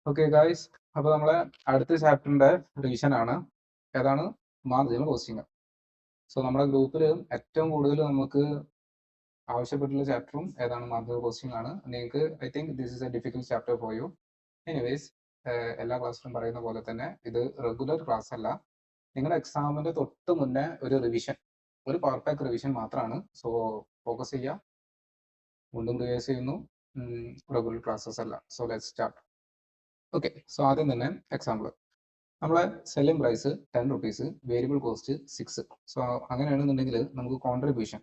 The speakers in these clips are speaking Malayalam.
ഓക്കെ ഗായ്സ്, അപ്പോൾ നമ്മളെ അടുത്ത ചാപ്റ്ററിന്റെ റിവിഷൻ ആണ്. ഏതാണ്? Marginal costing. സോ നമ്മുടെ ഗ്രൂപ്പിൽ ഏറ്റവും കൂടുതൽ നമുക്ക് ആവശ്യപ്പെട്ടുള്ള ചാപ്റ്ററും ഏതാണ്? മാർജിനൽ കോസ്റ്റിംഗ് ആണ്. നിങ്ങൾക്ക് I think this is A difficult chapter for you. Anyways, എല്ലാ ക്ലാസ്സിലും പറയുന്ന പോലെ തന്നെ ഇത് റെഗുലർ ക്ലാസ് അല്ല. നിങ്ങളുടെ എക്സാമിന്റെ തൊട്ട് മുന്നേ ഒരു റിവിഷൻ, ഒരു പവർ പാക്ക് റിവിഷൻ മാത്രമാണ്. സോ ഫോക്കസ് ചെയ്യുക. വീണ്ടും റിവൈസ് ചെയ്യുന്നു. റെഗുലർ ക്ലാസ്സസ് അല്ല. So let's start. Okay, so ആദ്യം തന്നെ എക്സാമ്പിൾ. നമ്മളെ selling price 10 rupees, variable cost 6. So അങ്ങനെയാണെന്നുണ്ടെങ്കിൽ നമുക്ക് കോൺട്രിബ്യൂഷൻ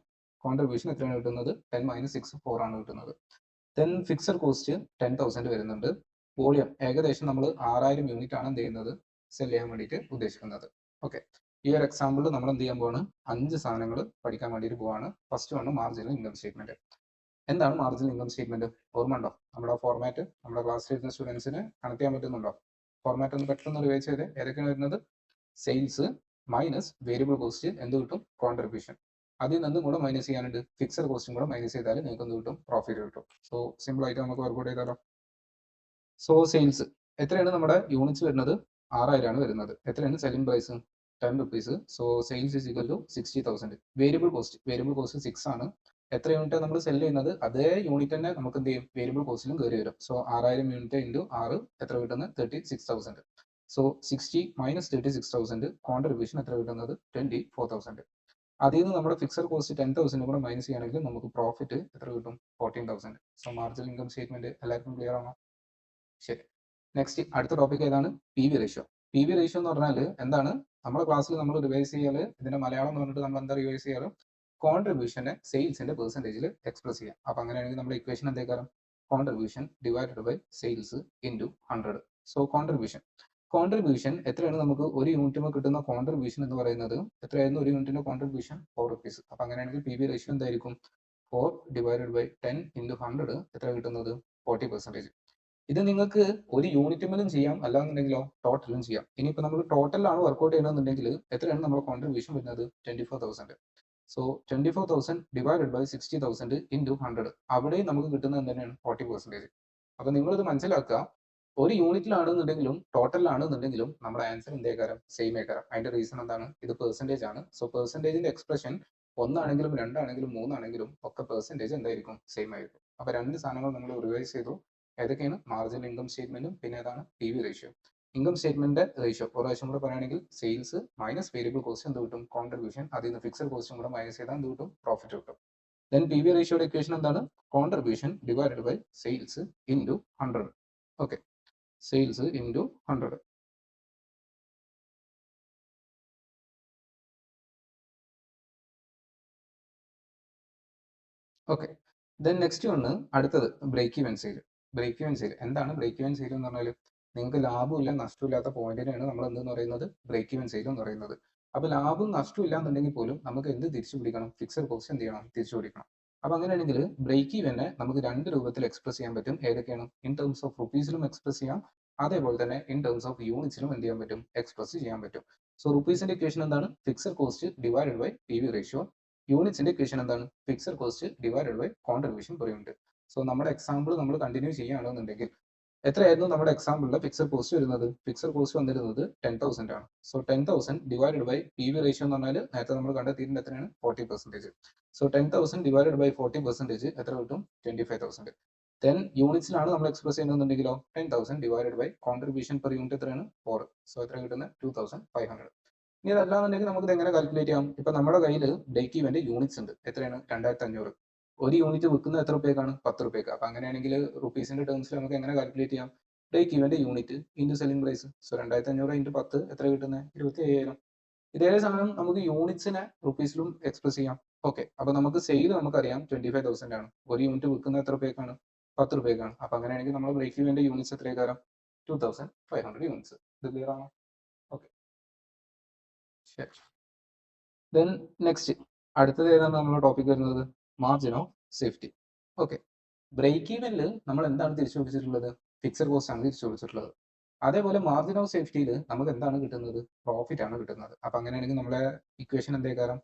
എത്രയാണ് കിട്ടുന്നത്? 10 - 6 4 ആണ് കിട്ടുന്നത്. ദെൻ ഫിക്സഡ് കോസ്റ്റ് 10,000 വരുന്നുണ്ട്. വോളിയം ഏകദേശം നമ്മൾ 6000 യൂണിറ്റ് ആണ് എന്ത് ചെയ്യുന്നത്? സെല് ചെയ്യാൻ വേണ്ടിയിട്ട് ഉദ്ദേശിക്കുന്നത്. ഓക്കെ, ഈ ഒരു എക്സാമ്പിളിൽ നമ്മൾ എന്ത് ചെയ്യാൻ പോവാണ്? 5 സാധനങ്ങൾ പഠിക്കാൻ വേണ്ടിയിട്ട് പോവാണ്. First one marginal income statement. എന്താണ് മാർജിനൽ ഇൻകം സ്റ്റേറ്റ്മെന്റ്? ഓർമ്മ ഉണ്ടോ? നമ്മുടെ ഫോർമാറ്റ് നമ്മുടെ ക്ലാസ്സിൽ ഇരുന്ന സ്റ്റുഡൻസിന് കണക്ട് ചെയ്യാൻ പറ്റുന്നുണ്ടോ? ഫോർമാറ്റ് ഒന്ന് പെട്ടെന്ന് റിവൈസ് ചെയ്ത് ഏതൊക്കെയാണ് വരുന്നത്? സെയിൽസ് മൈനസ് വേരിയബിൾ കോസ്റ്റ് എന്ത് കിട്ടും? കോൺട്രിബ്യൂഷൻ. അതിൽ നിന്നും കൂടെ മൈനസ് ചെയ്യാനുണ്ട്, ഫിക്സഡ് കോസ്റ്റും കൂടെ മൈനസ് ചെയ്താൽ നിങ്ങൾക്ക് എന്ത് കിട്ടും? പ്രോഫിറ്റ് കിട്ടും. സോ സിമ്പിൾ ആയിട്ട് നമുക്ക് വർക്ക്ഔട്ട് ചെയ്താലോ. സോ സെയിൽസ് എത്രയാണ്? നമ്മുടെ യൂണിറ്റ്സ് വരുന്നത് 6000 ആണ് വരുന്നത്. എത്രയാണ് selling price? 10 rupees. So sales is equal to 60,000. Variable cost 6 ആണ്. എത്ര യൂണിറ്റ് നമ്മൾ സെല് ചെയ്യുന്നത് അതേ യൂണിറ്റ് തന്നെ നമുക്ക് എന്ത് ചെയ്യും? വേരിയബിൾ കോസ്റ്റിലും കയറി വരും. സോ 6000 യൂണിറ്റ് ഇൻറ്റു 6 എത്ര കിട്ടുന്നത്? 36,000. സോ 60 - 36,000 കോൺട്രിബ്യൂഷൻ എത്ര കിട്ടുന്നത്? 24,000. അതിൽ നിന്ന് നമ്മുടെ ഫിക്സഡ് കോസ്റ്റ് 10,000 കൂടെ മൈനസ് ചെയ്യുകയാണെങ്കിൽ നമുക്ക് പ്രോഫിറ്റ് എത്ര കിട്ടും? 14,000. സോ മാർജിനൽ ഇൻകം സ്റ്റേറ്റ്മെന്റ് എല്ലാവർക്കും ക്ലിയർ ആണോ? ശരി, നെക്സ്റ്റ് അടുത്ത ടോപ്പിക് ഏതാണ്? P V ratio. P V ratio എന്ന് പറഞ്ഞാൽ എന്താണ്? നമ്മുടെ ക്ലാസ്സിൽ നമ്മൾ റിവൈസ് ചെയ്യാൽ ഇതിന്റെ മലയാളം എന്ന് പറഞ്ഞിട്ട് നമ്മൾ എന്താ റിവൈസ് ചെയ്യാറ്? കോൺട്രിബ്യൂഷനെ സെയിൽസിന്റെ പെർസെൻറ്റേജിൽ എക്സ്പ്രസ് ചെയ്യാം. അപ്പൊ അങ്ങനെയാണെങ്കിൽ നമ്മുടെ ഇക്വേഷൻ എന്തേക്കാരം? Contribution divided by sales into 100. So contribution എത്രയാണ്? നമുക്ക് ഒരു യൂണിറ്റിന് കിട്ടുന്ന കോൺട്രിബ്യൂഷൻ എന്ന് പറയുന്നത് എത്രയായിരുന്നു? ഒരു യൂണിറ്റിന്റെ കോൺട്രിബ്യൂഷൻ 4 റുപ്പീസ്. അപ്പൊ അങ്ങനെയാണെങ്കിൽ പി വി റേഷ്യോ എന്തായിരിക്കും? 4 ഡിവൈഡഡ് ബൈ 10 ഇൻറ്റു 100 എത്ര കിട്ടുന്നത്? 40%. ഇത് നിങ്ങൾക്ക് ഒരു യൂണിറ്റുമേലും ചെയ്യാം, അല്ലാന്നുണ്ടെങ്കിലോ ടോട്ടലും ചെയ്യാം. ഇനിയിപ്പോൾ നമ്മൾ ടോട്ടലാണ് വർക്ക്ഔട്ട് ചെയ്യണമെന്നുണ്ടെങ്കിൽ എത്രയാണ് നമ്മുടെ കോൺട്രിബ്യൂഷൻ വരുന്നത്? 24,000. So 24,000 divided by 60,000 into 100. അവിടെ നമുക്ക് കിട്ടുന്നത് എന്താണ്? 40%. അപ്പൊ നിങ്ങളിത് മനസ്സിലാക്കുക, ഒരു യൂണിറ്റിലാണെന്നുണ്ടെങ്കിലും ടോട്ടലിലാണെന്നുണ്ടെങ്കിലും നമ്മുടെ ആൻസർ എന്തേക്കാരം? സെയിം ഏക്കാരം. അതിന്റെ റീസൺ എന്താണ്? ഇത് പെർസെൻറ്റേജ് ആണ്. സോ പെർസെൻറ്റേജിന്റെ എക്സ്പ്രഷൻ ഒന്നാണെങ്കിലും രണ്ടാണെങ്കിലും മൂന്നാണെങ്കിലും ഒക്കെ പെർസെൻറ്റേജ് എന്തായിരിക്കും? സെയിം ആയിരിക്കും. അപ്പൊ രണ്ട് സാധനങ്ങൾ നമ്മൾ റിവൈസ് ചെയ്തു. ഏതൊക്കെയാണ്? മാർജിനൽ ഇൻകം സ്റ്റേറ്റ്മെന്റും പിന്നെ ഏതാണ്? P V ratio. Income statement ratio ഒരു പ്രാവശ്യം കൂടെ പറയുകയാണെങ്കിൽ സെയിൽസ് മൈനസ് വേരിയബിൾ കോസ്റ്റ് എന്ത് കിട്ടും? കോൺട്രിബ്യൂഷൻ. അതിൽ നിന്ന് ഫിക്സഡ് കോസ്റ്റും കൂടെ മൈനസ് ചെയ്താൽ എന്ത് കിട്ടും? പ്രോഫിറ്റ് കിട്ടും. ദെൻ പി വി റേഷ്യോയുടെ ഇക്വേഷൻ എന്താണ്? Contribution divided by sales into 100. Okay, sales into 100. Okay, then next വന്ന് അടുത്തത് break even sale. Break even sale എന്താണ്? ബ്രേക്ക് ഈവൻ സെയിൽ എന്ന് പറഞ്ഞാൽ നിങ്ങൾക്ക് ലാഭമില്ല നഷ്ടമില്ലാത്ത പോയിന്റിനെയാണ് നമ്മൾ എന്തെന്ന് പറയുന്നത്? ബ്രേക്ക് ഈവൻ സെയിൽ എന്ന് പറയുന്നത്. അപ്പൊ ലാഭം നഷ്ടം ഇല്ല എന്നുണ്ടെങ്കിൽ പോലും നമുക്ക് എന്ത് തിരിച്ചു പിടിക്കണം? ഫിക്സഡ് കോസ്റ്റ് എന്ത് ചെയ്യണം? തിരിച്ചു പിടിക്കണം. അപ്പൊ അങ്ങനെയാണെങ്കിൽ ബ്രേക്ക് ഈവനെ നമുക്ക് രണ്ട് രൂപത്തിൽ എക്സ്പ്രസ് ചെയ്യാൻ പറ്റും. ഏതൊക്കെയാണ്? ഇൻ ടേംസ് ഓഫ് റുപ്പീസിലും എക്സ്പ്രസ് ചെയ്യാം, അതേപോലെ തന്നെ ഇൻ ടേംസ് ഓഫ് യൂണിറ്റ്സിലും എന്ത് ചെയ്യാൻ പറ്റും? എക്സ്പ്രസ് ചെയ്യാൻ പറ്റും. സോ റുപ്പീസിന്റെ ഇക്വേഷൻ എന്താണ്? Fixed cost divided by P V ratio. യൂണിറ്റ്സിന്റെ ഇക്വേഷൻ എന്താണ്? Fixed cost divided by contribution per unit. So നമ്മുടെ എക്സാമ്പിൾ നമ്മൾ കണ്ടിന്യൂ ചെയ്യുകയാണെന്നുണ്ടെങ്കിൽ എത്രയായിരുന്നു നമ്മുടെ എക്സാമ്പിളിലെ ഫിക്സഡ് കോസ്റ്റ് വരുന്നത്? ഫിക്സഡ് കോസ്റ്റ് വന്നിരുന്നത് 10,000 ആണ്. So 10,000 divided by P V ratio എന്ന് പറഞ്ഞാൽ നേരത്തെ നമ്മൾ കണ്ടെത്തിയിരുന്നത് എത്രയാണ്? 40%. സോ 10,000 ഡിവൈഡഡ് ബൈ 40% എത്ര കിട്ടും? 25,000. ദെൻ യൂണിറ്റ്സിലാണ് നമ്മൾ എക്സ്പ്രസ് ചെയ്യുന്നതെന്നുണ്ടെങ്കിലോ 10,000 divided by contribution per unit എത്രയാണ്? 4. സോ എത്ര കിട്ടുന്നത്? 2,500. ഇനി അതല്ലാന്നുണ്ടെങ്കിൽ നമുക്ക് ഇത് എങ്ങനെ കാൽക്കുലേറ്റ് ചെയ്യാം? ഇപ്പൊ നമ്മുടെ കയ്യിൽ ബ്രേക്ക് ഈവന്റെ യൂണിറ്റ്സ് ഉണ്ട്. എത്രയാണ്? 2,500. ഒരു യൂണിറ്റ് വിൽക്കുന്നത് എത്ര രൂപയ്ക്കാണ്? 10 രൂപയ്ക്ക്. അപ്പൊ അങ്ങനെയാണെങ്കിൽ റുപ്പീസിന്റെ ടേംസിൽ നമുക്ക് എങ്ങനെ കാൽക്കുലേറ്റ് ചെയ്യാം? ബ്രേക്ക് ഈവന്റെ unit into selling price. So 2,500 into 10 എത്ര കിട്ടുന്നത്? 25,000. ഇതേ സാധനം നമുക്ക് യൂണിറ്റ്സിനെ റുപ്പീസിലും എക്സ്പ്രസ് ചെയ്യാം. ഓക്കെ, അപ്പൊ നമുക്ക് സെയിൽ നമുക്കറിയാം 25,000 ആണ്. ഒരു യൂണിറ്റ് വിൽക്കുന്നത് എത്ര രൂപയ്ക്കാണ്? 10 രൂപയ്ക്കാണ്. അപ്പൊ അങ്ങനെയാണെങ്കിൽ നമ്മൾ ബ്രേക്ക് ഈവന്റെ യൂണിറ്റ്സ് എത്രയ്ക്കാരം? 2,500 യൂണിറ്റ്സ്. ഇത് ക്ലിയർ ആണോ? ഓക്കെ, ശരി. ദെൻ നെക്സ്റ്റ് അടുത്തത് ഏതാണ് നമ്മുടെ ടോപ്പിക് വരുന്നത്? Margin of safety. Okay, break ഈവനിൽ നമ്മൾ എന്താണ് തിരിച്ചു പിടിച്ചിട്ടുള്ളത്? ഫിക്സഡ് കോസ്റ്റ് ആണ് തിരിച്ചു പിടിച്ചിട്ടുള്ളത്. അതേപോലെ മാർജിൻ ഓഫ് സേഫ്റ്റിയിൽ നമുക്ക് എന്താണ് കിട്ടുന്നത്? പ്രോഫിറ്റ് ആണ് കിട്ടുന്നത്. അപ്പൊ അങ്ങനെയാണെങ്കിൽ നമ്മുടെ ഇക്വേഷൻ എന്തേക്കാരം?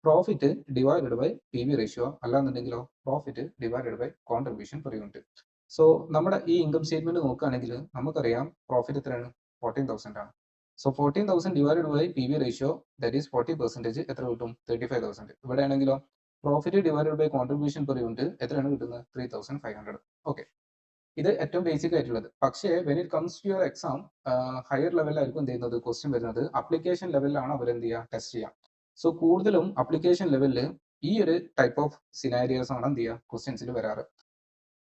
Profit divided by P V ratio, അല്ലാന്നുണ്ടെങ്കിലോ profit divided by contribution per unit. So നമ്മുടെ ഈ ഇൻകം സ്റ്റേറ്റ്മെന്റ് നോക്കുകയാണെങ്കിൽ നമുക്കറിയാം പ്രോഫിറ്റ് എത്രയാണ് 14,000 ആണ്. So 14,000 divided by P V ratio that is 40% എത്ര കിട്ടും 35,000. ഇവിടെ ആണെങ്കിലോ profit divided by contribution per unit എത്രയാണ് കിട്ടുന്നത് 3,500. ഓക്കെ, ഇത് ഏറ്റവും ബേസിക് ആയിട്ടുള്ളത്. പക്ഷേ when it comes to your exam higher ലെവലിലായിരിക്കും എന്ത് ചെയ്യുന്നത് ക്വസ്റ്റ്യൻ വരുന്നത് അപ്ലിക്കേഷൻ ലെവലിലാണ് അവർ എന്ത് ചെയ്യുക ടെസ്റ്റ് ചെയ്യുക. സോ കൂടുതലും അപ്ലിക്കേഷൻ ലെവലിൽ ഈ ഒരു ടൈപ്പ് ഓഫ് സിനാരിയോസ് ആണ് എന്ത് ചെയ്യുക ക്വസ്റ്റ്യൻസിൽ വരാറ്.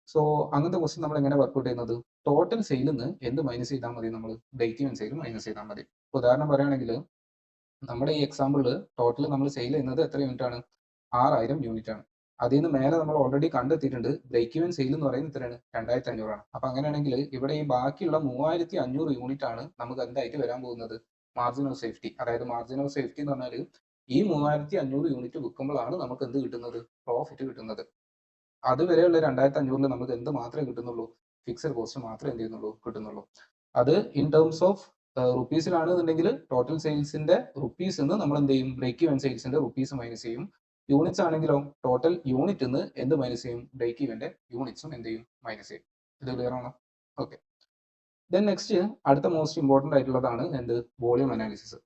സോ അങ്ങനത്തെ ക്വസ്റ്റ്യൻ നമ്മൾ എങ്ങനെ വർക്ക്ഔട്ട് ചെയ്യുന്നത് ടോട്ടൽ സെയിൽ നിന്ന് എന്ത് മൈനസ് ചെയ്താൽ മതി നമ്മൾ ബ്രേക്ക് ഈവൻ സെയിൽ മൈനസ് ചെയ്താൽ മതി. ഉദാഹരണം പറയുകയാണെങ്കിൽ നമ്മുടെ ഈ എക്സാമ്പിളിൽ ടോട്ടൽ നമ്മൾ സെയിൽ ചെയ്യുന്നത് എത്ര യൂണിറ്റ് ആണ് 6,000 യൂണിറ്റ് ആണ്. അതിൽ നിന്ന് മേലെ നമ്മൾ ഓൾറെഡി കണ്ടെത്തിയിട്ടുണ്ട് ബ്രേക്ക് ഈവൻ സെയിൽ എന്ന് പറയുന്നത് എത്രയാണ് 2,500 ആണ്. അപ്പൊ അങ്ങനെയാണെങ്കിൽ ഇവിടെ ഈ ബാക്കിയുള്ള 3,500 യൂണിറ്റ് ആണ് നമുക്ക് എന്തായിട്ട് വരാൻ പോകുന്നത് മാർജിൻ ഓഫ് സേഫ്റ്റി. അതായത് മാർജിൻ ഓഫ് സേഫ്റ്റി എന്ന് പറഞ്ഞാൽ ഈ 3,500 യൂണിറ്റ് വിൽക്കുമ്പോഴാണ് നമുക്ക് എന്ത് കിട്ടുന്നത് പ്രോഫിറ്റ് കിട്ടുന്നത്. അതുവരെയുള്ള 2,500 നമുക്ക് എന്ത് മാത്രമേ കിട്ടുന്നുള്ളൂ ഫിക്സഡ് കോസ്റ്റ് മാത്രമേ എന്ത് ചെയ്യുന്നുള്ളൂ കിട്ടുന്നുള്ളൂ. അത് ഇൻ ടേംസ് ഓഫ് റുപ്പീസിലാണെന്നുണ്ടെങ്കിൽ ടോട്ടൽ സെയിൽസിന്റെ റുപ്പീസ് നിന്ന് നമ്മൾ എന്ത് ചെയ്യും ബ്രേക്ക് ഈവൻ സെയിൽസിന്റെ റുപ്പീസ് മൈനസ് ചെയ്യും. യൂണിറ്റ്സ് ആണെങ്കിലോ ടോട്ടൽ യൂണിറ്റ് നിന്ന് എന്ത് മൈനസ് ചെയ്യും ബ്രേക്ക് ഈവന്റെ യൂണിറ്റ്സും എന്ത് ചെയ്യും മൈനസ് ചെയ്യും. ഇത് ക്ലിയർ ആണോ? ഓക്കെ, ദെൻ നെക്സ്റ്റ് അടുത്ത മോസ്റ്റ് ഇമ്പോർട്ടന്റ് ആയിട്ടുള്ളതാണ് എന്ത് വോളിയം അനാലിസിസ്.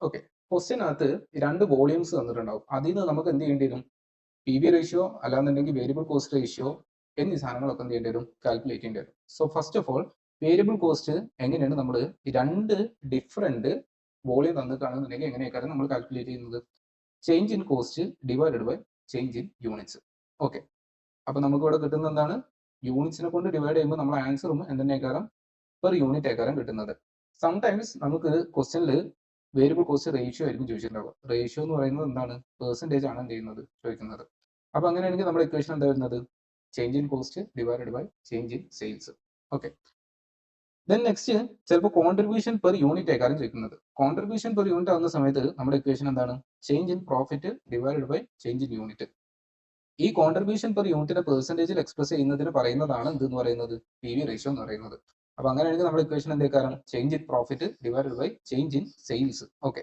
ഓക്കെ, ക്വസ്റ്റ്യനകത്ത് 2 വോളിയൂംസ് തന്നിട്ടുണ്ടാവും. അതിൽ നിന്ന് നമുക്ക് എന്ത് ചെയ്യേണ്ടി വരും പി വി റേഷ്യോ അല്ലാന്നുണ്ടെങ്കിൽ വേരിയബിൾ കോസ്റ്റ് റേഷ്യോ എന്നീ സാധനങ്ങളൊക്കെ എന്ത് ചെയ്യേണ്ടി വരും കാൽക്കുലേറ്റ് ചെയ്യേണ്ടി വരും. So first of all variable cost എങ്ങനെയാണ് നമ്മൾ 2 ഡിഫറെന്റ് വോളിയം തന്നിട്ടാണെന്നുണ്ടെങ്കിൽ എങ്ങനെയൊക്കെയാണ് നമ്മൾ കാൽക്കുലേറ്റ് ചെയ്യുന്നത് change in cost divided by change in units. Okay, അപ്പൊ നമുക്ക് ഇവിടെ കിട്ടുന്നത് എന്താണ് യൂണിറ്റ്സിനെ കൊണ്ട് ഡിവൈഡ് ചെയ്യുമ്പോൾ നമ്മൾ ആൻസറും എന്തിനേക്കാരം പെർ യൂണിറ്റ് ആക്കാരം കിട്ടുന്നത്. സംടൈംസ് നമുക്ക് ക്വസ്റ്റ്യനിൽ വേരിയബിൾ കോസ്റ്റ് റേഷ്യോ ആയിരിക്കും ചോദിച്ചിട്ടുണ്ടാവുക. റേഷ്യോ എന്ന് പറയുന്നത് എന്താണ് പെർസെൻറ്റേജ് ആണ് എന്ത് ചെയ്യുന്നത് ചോദിക്കുന്നത്. അപ്പൊ അങ്ങനെയാണെങ്കിൽ നമ്മുടെ ഇക്വേഷൻ എന്താ വരുന്നത് change in cost divided by change in sales. Okay, then next ചിലപ്പോൾ കോൺട്രിബ്യൂഷൻ പെർ യൂണിറ്റ് ആയിക്കാരം ചോദിക്കുന്നത്. കോൺട്രിബ്യൂഷൻ പെർ യൂണിറ്റ് ആവുന്ന സമയത്ത് നമ്മുടെ ഇക്വേഷൻ എന്താണ് change in profit divided by change in unit. ഈ കോൺട്രിബ്യൂഷൻ പെർ യൂണിറ്റിന്റെ പെർസെൻറ്റേജിൽ എക്സ്പ്രസ് ചെയ്യുന്നതിന് പറയുന്നതാണ് എന്തെന്ന് പറയുന്നത് പി വി റേഷ്യോ എന്ന് പറയുന്നത്. അപ്പൊ അങ്ങനെയാണെങ്കിൽ നമ്മുടെ ഇക്വേഷൻ എന്തേക്കാരം change in profit divided by change in sales. Okay,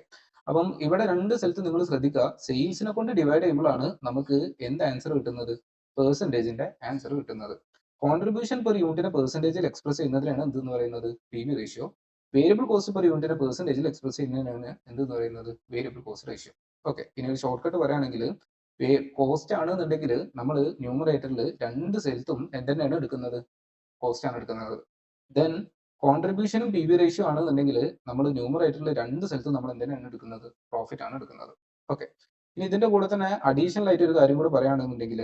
അപ്പം ഇവിടെ 2 സ്ഥലത്ത് നിങ്ങൾ ശ്രദ്ധിക്കുക സെയിൽസിനെ കൊണ്ട് ഡിവൈഡ് ചെയ്യുമ്പോഴാണ് നമുക്ക് എന്ത് ആൻസർ കിട്ടുന്നത് പെർസെൻറ്റേജിന്റെ ആൻസർ കിട്ടുന്നത്. കോൺട്രിബ്യൂഷൻ പെർ യൂണിറ്റിനെ പെർസെൻറ്റേജിൽ എക്സ്പ്രസ് ചെയ്യുന്നതിനാണ് എന്തെന്ന് പറയുന്നത് P V ratio. Variable cost per യൂണിറ്റിനെ പെർസെൻറ്റേജിൽ എക്സ്പ്രസ് ചെയ്യുന്നതിനാണ് എന്തെന്ന് പറയുന്നത് വേരിയബിൾ കോസ്റ്റ് റേഷ്യോ. ഓക്കെ, ഇനി ഒരു ഷോർട്ട് കട്ട് പറയുകയാണെങ്കിൽ കോസ്റ്റ് ആണെന്നുണ്ടെങ്കിൽ നമ്മൾ ന്യൂമറേറ്ററിൽ 2 സ്ഥലത്തും എന്തെന്നെയാണ് എടുക്കുന്നത് കോസ്റ്റ് ആണ് എടുക്കുന്നത്. ദെൻ കോൺട്രിബ്യൂഷനും പി വി റേഷ്യോ ആണെന്നുണ്ടെങ്കിൽ നമ്മൾ ന്യൂമറേറ്ററിൽ 2 സ്ഥലത്തും നമ്മൾ എന്തിനാണ് എടുക്കുന്നത് പ്രോഫിറ്റ് ആണ് എടുക്കുന്നത്. ഓക്കെ, ഇനി ഇതിന്റെ കൂടെ തന്നെ അഡീഷണൽ ആയിട്ട് ഒരു കാര്യം കൂടെ പറയുകയാണെന്നുണ്ടെങ്കിൽ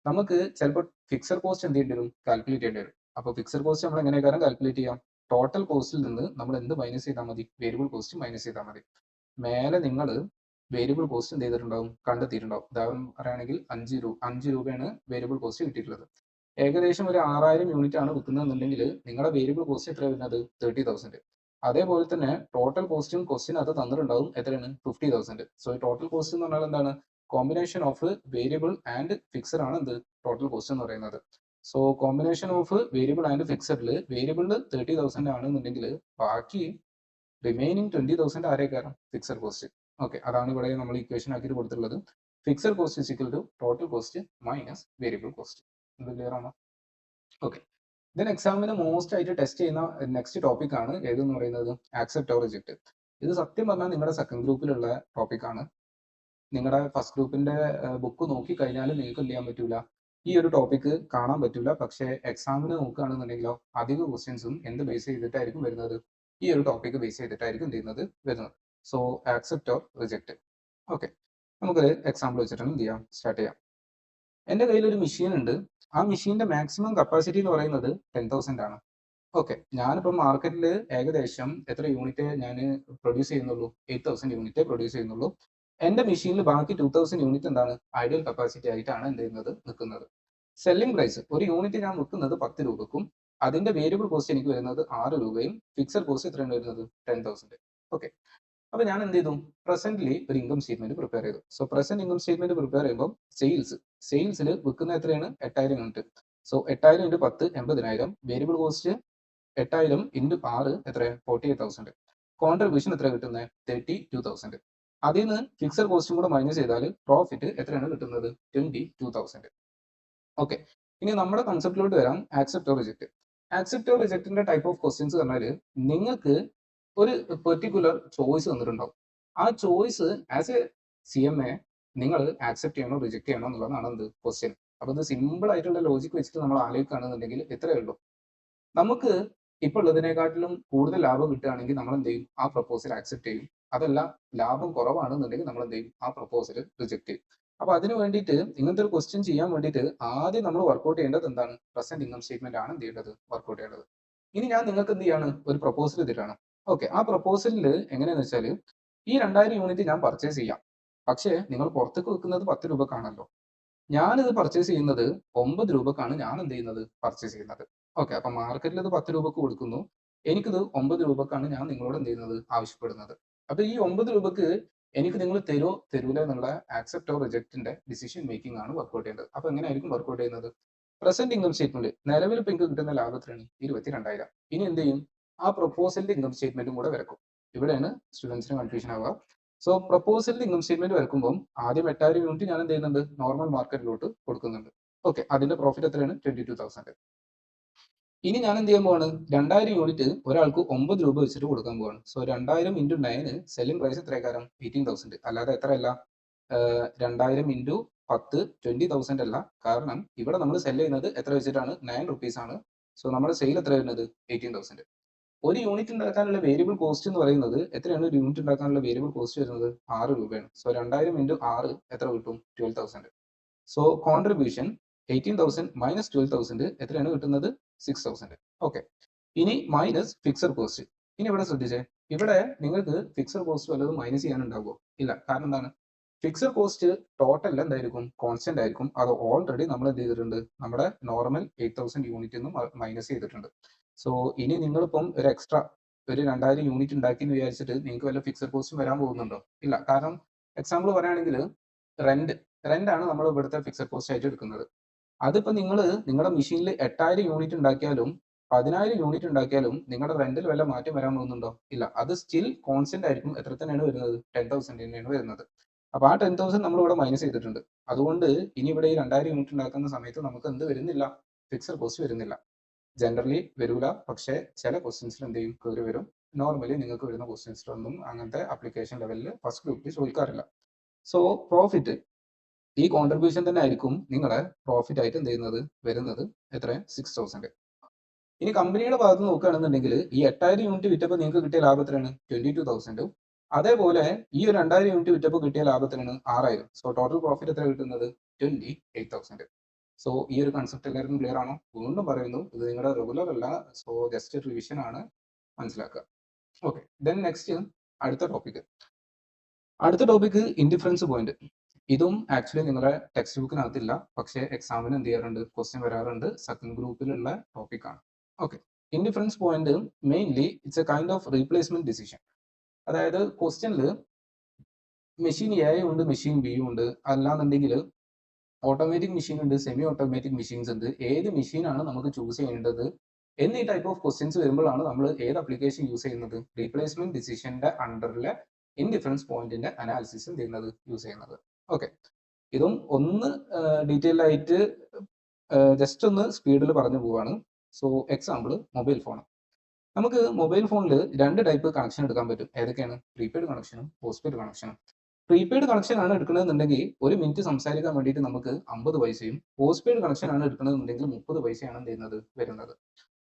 നമുക്ക് ചിലപ്പോൾ ഫിക്സഡ് കോസ്റ്റ് എന്ത് ചെയ്യേണ്ടി വരും കാൽക്കുലേറ്റ് ചെയ്യേണ്ടി വരും. അപ്പോൾ ഫിക്സഡ് കോസ്റ്റ് നമ്മൾ എങ്ങനെയൊക്കെ കാൽക്കുലേറ്റ് ചെയ്യാം ടോട്ടൽ കോസ്റ്റിൽ നിന്ന് നമ്മൾ എന്ത് മൈനസ് ചെയ്താൽ മതി വേരിയബിൾ കോസ്റ്റ് മൈനസ് ചെയ്താൽ മതി. മേലെ നിങ്ങൾ വേരിയബിൾ കോസ്റ്റ് എന്ത് ചെയ്തിട്ടുണ്ടാവും കണ്ടെത്തിയിട്ടുണ്ടാവും. ഉദാഹരണം പറയുകയാണെങ്കിൽ 5 രൂപയാണ് വേരിയബിൾ കോസ്റ്റ് കിട്ടിയിട്ടുള്ളത്. ഏകദേശം ഒരു 6,000 യൂണിറ്റ് ആണ് വിൽക്കുന്നതെന്നുണ്ടെങ്കിൽ നിങ്ങളുടെ വേരിയബിൾ കോസ്റ്റ് എത്ര വരുന്നത് 30,000. അതേപോലെ തന്നെ ടോട്ടൽ കോസ്റ്റും ക്വസ്റ്റ്യൻ അത് തന്നിട്ടുണ്ടാവും എത്രയാണ് 50,000. സോ ഈ ടോട്ടൽ കോസ്റ്റ് എന്ന് പറഞ്ഞാൽ എന്താണ് combination of variable and fixed ആണ് എന്ത് ടോട്ടൽ കോസ്റ്റ് എന്ന് പറയുന്നത്. So combination of variable and ഫിക്സഡിൽ വേരിയബിളിൽ 30,000 ആണെന്നുണ്ടെങ്കിൽ ബാക്കി റിമൈനിങ് 20,000 ആരേക്കാരം ഫിക്സഡ് കോസ്റ്റ്. ഓക്കെ, അതാണ് ഇവിടെ നമ്മൾ ഇക്വേഷൻ ആക്കിയിട്ട് കൊടുത്തിട്ടുള്ളത്. Fixed cost is equal to total cost minus variable cost. ഇത് ക്ലിയർ ആണോ? ഓക്കെ, ദെൻ എക്സാമിന് മോസ്റ്റ് ആയിട്ട് ടെസ്റ്റ് ചെയ്യുന്ന നെക്സ്റ്റ് ടോപ്പിക് ആണ് ഏതെന്ന് പറയുന്നത് ആക്സെപ്റ്റ് ഓർ റിജക്ട്. ഇത് സത്യം പറഞ്ഞാൽ നിങ്ങളുടെ സെക്കൻഡ് ഗ്രൂപ്പിലുള്ള ടോപ്പിക് ആണ്. നിങ്ങളുടെ ഫസ്റ്റ് ഗ്രൂപ്പിന്റെ ബുക്ക് നോക്കി കഴിഞ്ഞാൽ നിങ്ങൾക്ക് എന്ത് ചെയ്യാൻ പറ്റൂല ഈ ഒരു ടോപ്പിക്ക് കാണാൻ പറ്റൂല. പക്ഷേ എക്സാമിന് നോക്കുകയാണെന്നുണ്ടെങ്കിലോ അധിക ക്വസ്റ്റ്യൻസും എന്ത് ബേസ് ചെയ്തിട്ടായിരിക്കും വരുന്നത് ഈ ഒരു ടോപ്പിക്ക് ബേസ് ചെയ്തിട്ടായിരിക്കും എന്ത് ചെയ്യുന്നത് വരുന്നത്. So accept or reject. Okay, നമുക്കൊരു എക്സാമ്പിൾ വെച്ചിട്ടാണ് എന്ത് ചെയ്യാം സ്റ്റാർട്ട് ചെയ്യാം. എൻ്റെ കയ്യിൽ ഒരു മെഷീൻ ഉണ്ട്. ആ മെഷീന്റെ മാക്സിമം കപ്പാസിറ്റി എന്ന് പറയുന്നത് 10,000 ആണ്. ഓക്കെ, ഞാനിപ്പോൾ മാർക്കറ്റിൽ ഏകദേശം എത്ര യൂണിറ്റ് ഞാൻ പ്രൊഡ്യൂസ് ചെയ്യുന്നുള്ളൂ 8,000 യൂണിറ്റ് പ്രൊഡ്യൂസ് ചെയ്യുന്നുള്ളൂ. എൻ്റെ മെഷീനിൽ ബാക്കി 2,000 യൂണിറ്റ് എന്താണ് ഐഡിയൽ കപ്പാസിറ്റി ആയിട്ടാണ് എന്ത് ചെയ്യുന്നത് നിൽക്കുന്നത്. സെല്ലിംഗ് പ്രൈസ് ഒരു യൂണിറ്റ് ഞാൻ വിൽക്കുന്നത് 10 രൂപക്കും അതിന്റെ വേരിയബിൾ കോസ്റ്റ് എനിക്ക് വരുന്നത് 6 രൂപയും ഫിക്സഡ് കോസ്റ്റ് എത്രയാണ് വരുന്നത് 10,000. ഓക്കെ, അപ്പൊ ഞാൻ എന്ത് ചെയ്തു പ്രസന്റ്ലി ഒരു ഇൻകം സ്റ്റേറ്റ്മെന്റ് പ്രിപ്പയർ ചെയ്തു. So present income statement prepare ചെയ്യുമ്പോൾ സെയിൽസിൽ വിൽക്കുന്ന എത്രയാണ് 8,000 യൂണിറ്റ്. സോ 8,000 × 10 80,000. വേരിയബിൾ കോസ്റ്റ് 8,000 × 6 എത്ര 48,000. കോൺട്രിബ്യൂഷൻ എത്ര കിട്ടുന്നത് 32,000. അതിൽ നിന്ന് ഫിക്സഡ് കോസ്റ്റും കൂടെ മൈനസ് ചെയ്താൽ പ്രോഫിറ്റ് എത്രയാണ് കിട്ടുന്നത് 22,000. ഓക്കെ, ഇനി നമ്മുടെ കൺസെപ്റ്റിലോട്ട് വരാം, accept or reject. Accept or റിജക്റ്റിന്റെ ടൈപ്പ് ഓഫ് ക്വസ്റ്റ്യൻസ് പറഞ്ഞാൽ നിങ്ങൾക്ക് ഒരു പെർട്ടിക്കുലർ ചോയ്സ് തന്നിട്ടുണ്ടാവും. ആ ചോയ്സ് ആസ് എ CMA നിങ്ങൾ ആക്സെപ്റ്റ് ചെയ്യണോ റിജക്ട് ചെയ്യണോ എന്നുള്ളതാണ് എന്ത് ക്വസ്റ്റ്യൻ. അപ്പൊ ഇത് സിമ്പിൾ ആയിട്ടുള്ള ലോജിക് വെച്ചിട്ട് നമ്മൾ ആലോചിക്കുകയാണെന്നുണ്ടെങ്കിൽ ഇത്രയേ ഉള്ളൂ. നമുക്ക് ഇപ്പോൾ ഉള്ളതിനെക്കാട്ടിലും കൂടുതൽ ലാഭം കിട്ടുകയാണെങ്കിൽ നമ്മൾ എന്ത് ചെയ്യും? ആ പ്രപ്പോസൽ ആക്സെപ്റ്റ് ചെയ്യും. അതല്ല ലാഭം കുറവാണെന്നുണ്ടെങ്കിൽ നമ്മൾ എന്ത് ചെയ്യും? ആ പ്രപ്പോസൽ റിജക്ട് ചെയ്യും. അപ്പൊ അതിന് വേണ്ടിയിട്ട് ഇങ്ങനത്തെ ഒരു ക്വസ്റ്റ്യൻ ചെയ്യാൻ വേണ്ടിയിട്ട് ആദ്യം നമ്മൾ വർക്ക്ഔട്ട് ചെയ്യേണ്ടത് എന്താണ്? പ്രസന്റ് ഇൻകം സ്റ്റേറ്റ്മെന്റ് ആണ് എന്ത് ചെയ്യേണ്ടത്? വർക്ക്ഔട്ട് ചെയ്യേണ്ടത്. ഇനി ഞാൻ നിങ്ങൾക്ക് എന്ത് ചെയ്യാണ്? ഒരു പ്രപ്പോസൽ തരാണ്. ഓക്കെ, ആ പ്രപ്പോസലിൽ എങ്ങനെയാന്ന് വെച്ചാൽ ഈ 2000 യൂണിറ്റ് ഞാൻ പർച്ചേസ് ചെയ്യാം. പക്ഷേ നിങ്ങൾ പുറത്തേക്ക് വെക്കുന്നത് 10 രൂപക്കാണല്ലോ. ഞാനിത് പർച്ചേസ് ചെയ്യുന്നത് 9 രൂപക്കാണ് ഞാൻ എന്ത് ചെയ്യുന്നത്? പർച്ചേസ് ചെയ്യുന്നത്. ഓക്കെ, അപ്പൊ മാർക്കറ്റിൽ ഇത് 10 രൂപക്ക് കൊടുക്കുന്നു. എനിക്കിത് 9 രൂപക്കാണ് ഞാൻ നിങ്ങളോട് എന്ത് ചെയ്യുന്നത്? ആവശ്യപ്പെടുന്നത്. അപ്പൊ ഈ 9 രൂപക്ക് എനിക്ക് നിങ്ങൾ തരുമോ തരൂല എന്നുള്ള ആക്സെപ്റ്റ് ഓർ റിജക്റ്റിന്റെ ഡിസിഷൻ മേക്കിംഗ് ആണ് വർക്ക്ഔട്ട് ചെയ്യേണ്ടത്. അപ്പൊ എങ്ങനെയായിരിക്കും വർക്ക്ഔട്ട് ചെയ്യുന്നത്? പ്രസന്റ് ഇൻകം സ്റ്റേറ്റ്മെന്റ് നിലവിൽ ഇപ്പൊ എനിക്ക് കിട്ടുന്ന ലാഭത്തിലാണ് 22,000. ഇനി എന്ത് ചെയ്യും? ആ പ്രൊപ്പോസലിന്റെ ഇൻകം സ്റ്റേറ്റ്മെന്റും കൂടെ വരക്കും. ഇവിടെയാണ് സ്റ്റുഡൻസിന് കൺഫ്യൂഷൻ ആവുക. സോ പ്രൊപ്പോസലിൽ ഇൻകം സ്റ്റേറ്റ്മെന്റ് വരക്കുമ്പോൾ ആദ്യം 8000 യൂണിറ്റ് ഞാൻ എന്ത് ചെയ്യുന്നുണ്ട്? നോർമൽ മാർക്കറ്റിലോട്ട് കൊടുക്കുന്നുണ്ട്. ഓക്കെ, അതിന്റെ പ്രോഫിറ്റ് എത്രയാണ്? 22,000. ഇനി ഞാൻ എന്ത് ചെയ്യാൻ പോവാണ്? 2000 യൂണിറ്റ് ഒരാൾക്ക് 9 രൂപ വെച്ചിട്ട് കൊടുക്കാൻ പോവാണ്. സോ 2000 ഇൻറ്റു 9 സെല്ലിംഗ് പ്രൈസ് എത്രയാക്കാരം? 18,000. അല്ലാതെ എത്രയല്ല? 2000 ഇൻറ്റു 10 20,000 അല്ല. കാരണം ഇവിടെ നമ്മൾ സെല് ചെയ്യുന്നത് എത്ര വെച്ചിട്ടാണ്? 9 റുപ്പീസ് ആണ്. സോ നമ്മുടെ സെയിൽ എത്ര വരുന്നത്? 18,000. ഒരു യൂണിറ്റ് ഉണ്ടാക്കാനുള്ള വേരിയബിൾ കോസ്റ്റ് എന്ന് പറയുന്നത് എത്രയാണ്? ഒരു യൂണിറ്റ് ഉണ്ടാക്കാനുള്ള വേരിയബിൾ കോസ്റ്റ് വരുന്നത് 6 രൂപയാണ്. സോ 2000 ഇൻറ്റു 6 എത്ര കിട്ടും? 12,000. സോ കോൺട്രിബ്യൂഷൻ 18,000 മൈനസ് 12,000 എത്രയാണ് കിട്ടുന്നത്? 6,000. ഓക്കെ, ഇനി മൈനസ് ഫിക്സഡ് കോസ്റ്റ്. ഇനി ഇവിടെ ശ്രദ്ധിച്ചേ, ഇവിടെ നിങ്ങൾക്ക് ഫിക്സഡ് കോസ്റ്റ് വല്ലതും മൈനസ് ചെയ്യാനുണ്ടാവുമോ? ഇല്ല. കാരണം എന്താണ്? ഫിക്സഡ് കോസ്റ്റ് ടോട്ടൽ എന്തായിരിക്കും? കോൺസ്റ്റന്റ് ആയിരിക്കും. അത് ഓൾറെഡി നമ്മൾ എന്ത് ചെയ്തിട്ടുണ്ട്? നമ്മുടെ നോർമൽ 8,000 യൂണിറ്റ് നിന്നും മൈനസ് ചെയ്തിട്ടുണ്ട്. സോ ഇനി നിങ്ങളിപ്പം ഒരു എക്സ്ട്രാ ഒരു 2000 യൂണിറ്റ് ഉണ്ടാക്കി എന്ന് വിചാരിച്ചിട്ട് നിങ്ങൾക്ക് വല്ല ഫിക്സഡ് കോസ്റ്റും വരാൻ പോകുന്നുണ്ടോ? ഇല്ല. കാരണം എക്സാമ്പിൾ പറയുകയാണെങ്കിൽ റെന്റ് ആണ് നമ്മൾ ഇവിടുത്തെ ഫിക്സഡ് കോസ്റ്റ് ആയിട്ട് എടുക്കുന്നത്. അതിപ്പോ നിങ്ങൾ നിങ്ങളുടെ മെഷീനിൽ 8000 യൂണിറ്റ് ഉണ്ടാക്കിയാലും 10,000 യൂണിറ്റ് ഉണ്ടാക്കിയാലും നിങ്ങളുടെ റെന്റിൽ വല്ല മാറ്റം വരാൻ പോകുന്നുണ്ടോ? ഇല്ല. അത് സ്റ്റിൽ കോൺസ്റ്റന്റ് ആയിരിക്കും. എത്ര തന്നെയാണ് വരുന്നത്? 10,000 തന്നെയാണ് വരുന്നത്. അപ്പൊ ആ 10,000 നമ്മൾ ഇവിടെ മൈനസ് ചെയ്തിട്ടുണ്ട്. അതുകൊണ്ട് ഇനി ഇവിടെ ഈ 2000 യൂണിറ്റ് ഉണ്ടാക്കുന്ന സമയത്ത് നമുക്ക് എന്ത് വരുന്നില്ല? ഫിക്സഡ് കോസ്റ്റ് വരുന്നില്ല. ജനറലി വരൂല. പക്ഷേ ചില ക്വസ്റ്റ്യൻസിൽ എന്ത് ചെയ്യും? കയറി വരും. നോർമലി നിങ്ങൾക്ക് വരുന്ന ക്വസ്റ്റ്യൻസിലൊന്നും അങ്ങനത്തെ അപ്ലിക്കേഷൻ ലെവലിൽ ഫസ്റ്റ് ഗ്രൂപ്പിൽ ചോദിക്കാറില്ല. സോ പ്രോഫിറ്റ് ഈ കോൺട്രിബ്യൂഷൻ തന്നെ ആയിരിക്കും നിങ്ങളുടെ പ്രോഫിറ്റ് ആയിട്ട് എന്ത് ചെയ്യുന്നത്? വരുന്നത് എത്ര? 6,000. ഇനി കമ്പനിയുടെ ഭാഗത്ത് നോക്കുകയാണെന്നുണ്ടെങ്കിൽ ഈ 8000 യൂണിറ്റ് വിറ്റപ്പോൾ നിങ്ങൾക്ക് കിട്ടിയ ലാഭം എത്രയാണ്? 22,000. അതേപോലെ ഈ ഒരു 2000 യൂണിറ്റ് വിറ്റപ്പോൾ കിട്ടിയ ലാഭത്തിനാണ് 6,000. സോ ടോട്ടൽ പ്രോഫിറ്റ് എത്ര കിട്ടുന്നത്? 28,000. സോ ഈ ഒരു കൺസെപ്റ്റ് എല്ലാവർക്കും ക്ലിയർ ആണോ? വീണ്ടും പറയുന്നു, ഇത് നിങ്ങളുടെ റെഗുലർ അല്ല. സോ ജസ്റ്റ് റിവിഷൻ ആണ്, മനസ്സിലാക്കുക. ഓക്കെ, ദെൻ നെക്സ്റ്റ് അടുത്ത ടോപ്പിക് ഇൻഡിഫറൻസ് പോയിന്റ്. ഇതും ആക്ച്വലി നിങ്ങളുടെ ടെക്സ്റ്റ് ബുക്കിനകത്തില്ല. പക്ഷേ എക്സാമിന് എന്ത് ചെയ്യാറുണ്ട്? ക്വസ്റ്റ്യൻ വരാറുണ്ട്. സെക്കൻഡ് ഗ്രൂപ്പിലുള്ള ടോപ്പിക് ആണ്. Okay, indifference point mainly it's A kind of replacement decision. അതായത് ക്വസ്റ്റ്യനിൽ മെഷീൻ എ ഉണ്ട്, മെഷീൻ ബി ഉണ്ട്. അല്ലാന്നുണ്ടെങ്കിൽ ഓട്ടോമാറ്റിക് മെഷീൻ ഉണ്ട്, സെമി ഓട്ടോമാറ്റിക് മെഷീൻസ് ഉണ്ട്. ഏത് മെഷീനാണ് നമുക്ക് ചൂസ് ചെയ്യേണ്ടത് എന്നീ ടൈപ്പ് ഓഫ് ക്വസ്റ്റ്യൻസ് വരുമ്പോഴാണ് നമ്മൾ ഏത് അപ്ലിക്കേഷൻ യൂസ് ചെയ്യുന്നത്? റീപ്ലേസ്മെന്റ് ഡിസിഷന്റെ അണ്ടറിലെ ഇൻഡിഫറൻസ് പോയിന്റിന്റെ അനാലിസിസ് ചെയ്യുന്നത് യൂസ് ചെയ്യുന്നത്. ഓക്കെ, ഇതും ഒന്ന് ഡീറ്റെയിൽ ആയിട്ട് ജസ്റ്റ് ഒന്ന് സ്പീഡിൽ പറഞ്ഞു പോവാണ്. So example mobile phone. നമുക്ക് മൊബൈൽ ഫോണിൽ 2 ടൈപ്പ് കണക്ഷൻ എടുക്കാൻ പറ്റും. ഏതൊക്കെയാണ്? പ്രീപെയ്ഡ് കണക്ഷനും പോസ്റ്റ്പെയ്ഡ് കണക്ഷനും. പ്രീപെയ്ഡ് കണക്ഷൻ ആണ് എടുക്കുന്നതെന്നുണ്ടെങ്കിൽ 1 മിനിറ്റ് സംസാരിക്കാൻ വേണ്ടിയിട്ട് നമുക്ക് 50 പൈസയും, പോസ്റ്റ്പെയ്ഡ് കണക്ഷൻ ആണ് എടുക്കുന്നതെന്നുണ്ടെങ്കിൽ 30 പൈസയാണ് എന്ത് ചെയ്യുന്നത്? വരുന്നത്.